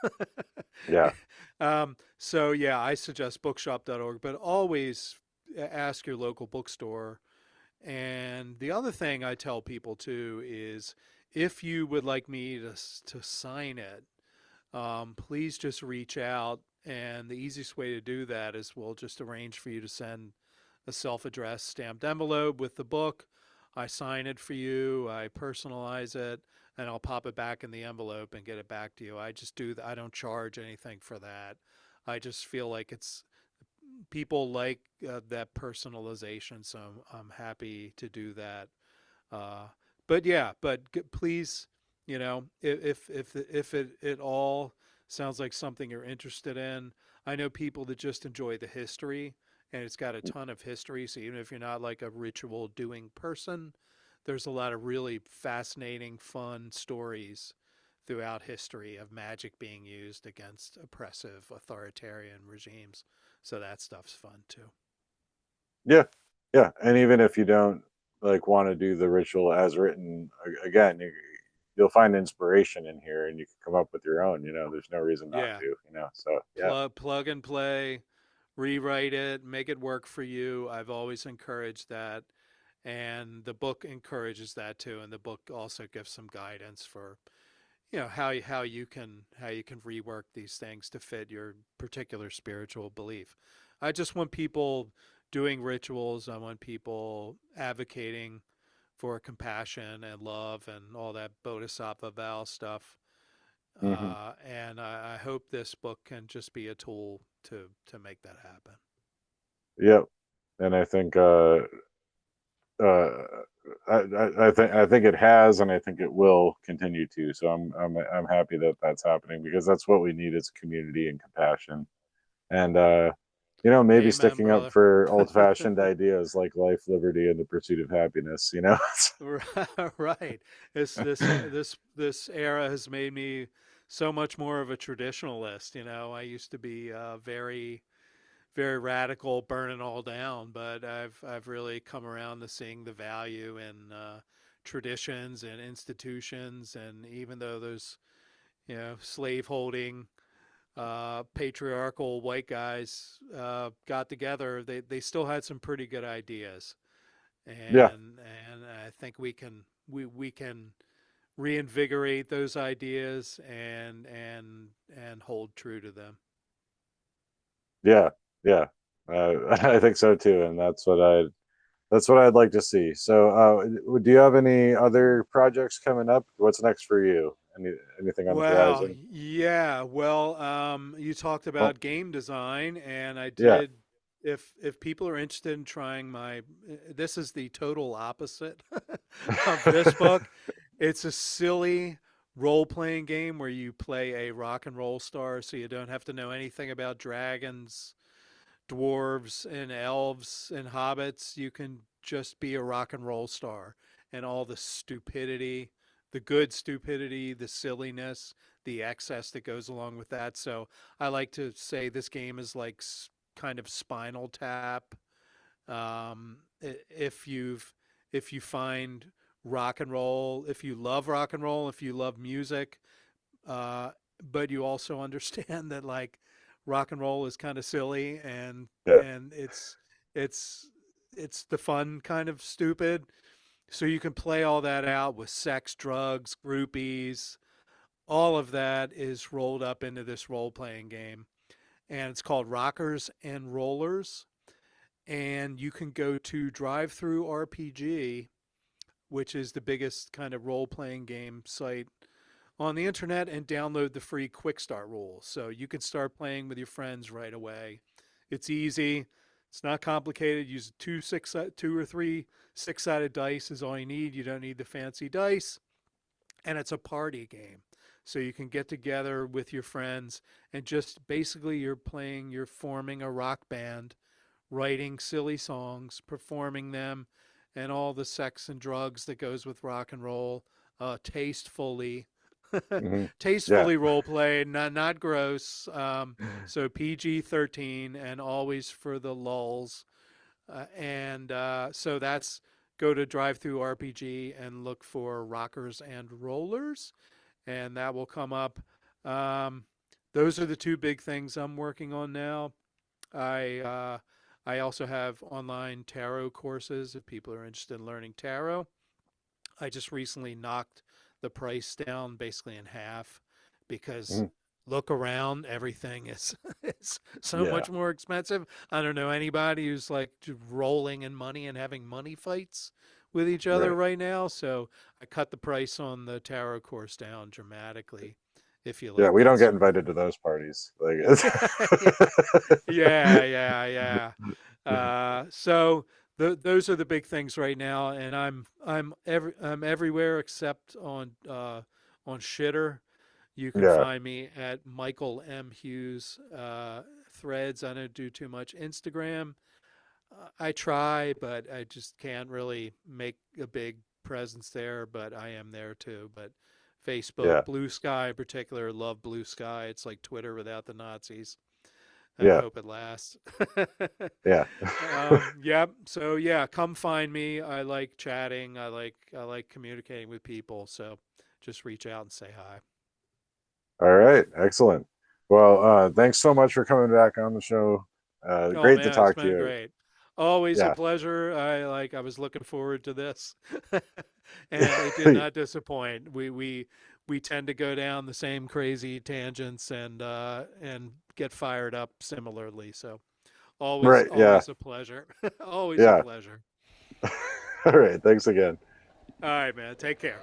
Yeah. So yeah, I suggest bookshop.org, but always ask your local bookstore. And the other thing I tell people too is, if you would like me to sign it, please just reach out. And the easiest way to do that is we'll just arrange for you to send a self-addressed stamped envelope with the book. I sign it for you, I personalize it, and I'll pop it back in the envelope and get it back to you. I just do that. I don't charge anything for that. I just feel like it's people like that personalization, so I'm happy to do that. Uh, but yeah, but please, if it all sounds like something you're interested in, I know people that just enjoy the history, and it's got a ton of history. So even if you're not like a ritual doing person, there's a lot of really fascinating, fun stories throughout history of magic being used against oppressive authoritarian regimes. So that stuff's fun too. Yeah. Yeah. And even if you don't like want to do the ritual as written, again, you'll find inspiration in here, and you can come up with your own. There's no reason not Yeah, to. So yeah. plug and play, rewrite it, make it work for you. I've always encouraged that, and the book encourages that too. And the book also gives some guidance for how you can rework these things to fit your particular spiritual belief. I just want people doing rituals. I want people advocating for compassion and love and all that bodhisattva vow stuff. Hmm. And I hope this book can just be a tool to make that happen. Yep. And I think uh, I think it has, and I think it will continue to. So I'm happy that that's happening, because that's what we need, is community and compassion, and maybe Amen, sticking up brother. for old fashioned ideas like life, liberty, and the pursuit of happiness. Right. This era has made me so much more of a traditionalist. I used to be very very radical, burn it all down, but I've really come around to seeing the value in traditions and institutions. And even though those slave holding patriarchal white guys got together, they still had some pretty good ideas. Yeah, And I think we can reinvigorate those ideas and hold true to them. yeah, yeah. I think so too, and that's what I'd like to see. So, do you have any other projects coming up? What's next for you? Anything on the Wow, horizon? yeah. Well, you talked Oh, about game design, and I yeah. did. If people are interested in trying this is the total opposite of this book. It's a silly role-playing game where you play a rock and roll star, so you don't have to know anything about dragons, dwarves, and elves and hobbits. You can just be a rock and roll star, and all the stupidity, the good stupidity, the silliness, the excess that goes along with that. So I like to say this game is like kind of Spinal Tap. If you find rock and roll, if you love rock and roll, if you love music, uh, but you also understand that like rock and roll is kind of silly, and Yeah. it's it's the fun kind of stupid. So you can play all that out with sex, drugs, groupies. All of that is rolled up into this role playing game, and it's called Rockers and Rollers. And you can go to Drive Through RPG, which is the biggest kind of role playing game site on the internet, and download the free quick start rules. So you can start playing with your friends right away. It's easy. It's not complicated. Use two or three six-sided dice is all you need. You don't need the fancy dice, and it's a party game. So you can get together with your friends and just basically you're forming a rock band, writing silly songs, performing them, and all the sex and drugs that goes with rock and roll, tastefully, Hmm. Yeah. tastefully role played, not gross. So PG-13 and always for the lulls. And so that's go to Drive Through RPG and look for Rockers and Rollers, and that will come up. Um, those are the two big things I'm working on now. I uh, I also have online tarot courses if people are interested in learning tarot. I just recently knocked the price down basically in half because Mhm. look around, everything is is so Yeah. much more expensive. I don't know anybody who's like rolling in money and having money fights with each other Right. right now. So I cut the price on the tarot course down dramatically if you Yeah, like we don't that get sort of invited to thing. those parties. Like, it's Yeah, yeah. So those are the big things right now, and I'm everywhere except on Shitter. You can yeah, find me at Michael M Hughes. Threads. I don't do too much Instagram. I try, but I just can't really make a big presence there. But I am there too. But Facebook, yeah, Blue Sky in particular, love Blue Sky. It's like Twitter without the Nazis. I yeah, hope it lasts. yeah. Yeah. So yeah, come find me. I like chatting. I like communicating with people. So just reach out and say hi. All right, excellent. Well, thanks so much for coming back on the show. Oh Great to man, it's talk to been you. great. Always a Yeah. pleasure. I was looking forward to this, and it did not disappoint. We tend to go down the same crazy tangents and get fired up similarly. So Right. Yeah. always a pleasure. Always a Yeah. pleasure. All right. Thanks again. All right, man. Take care.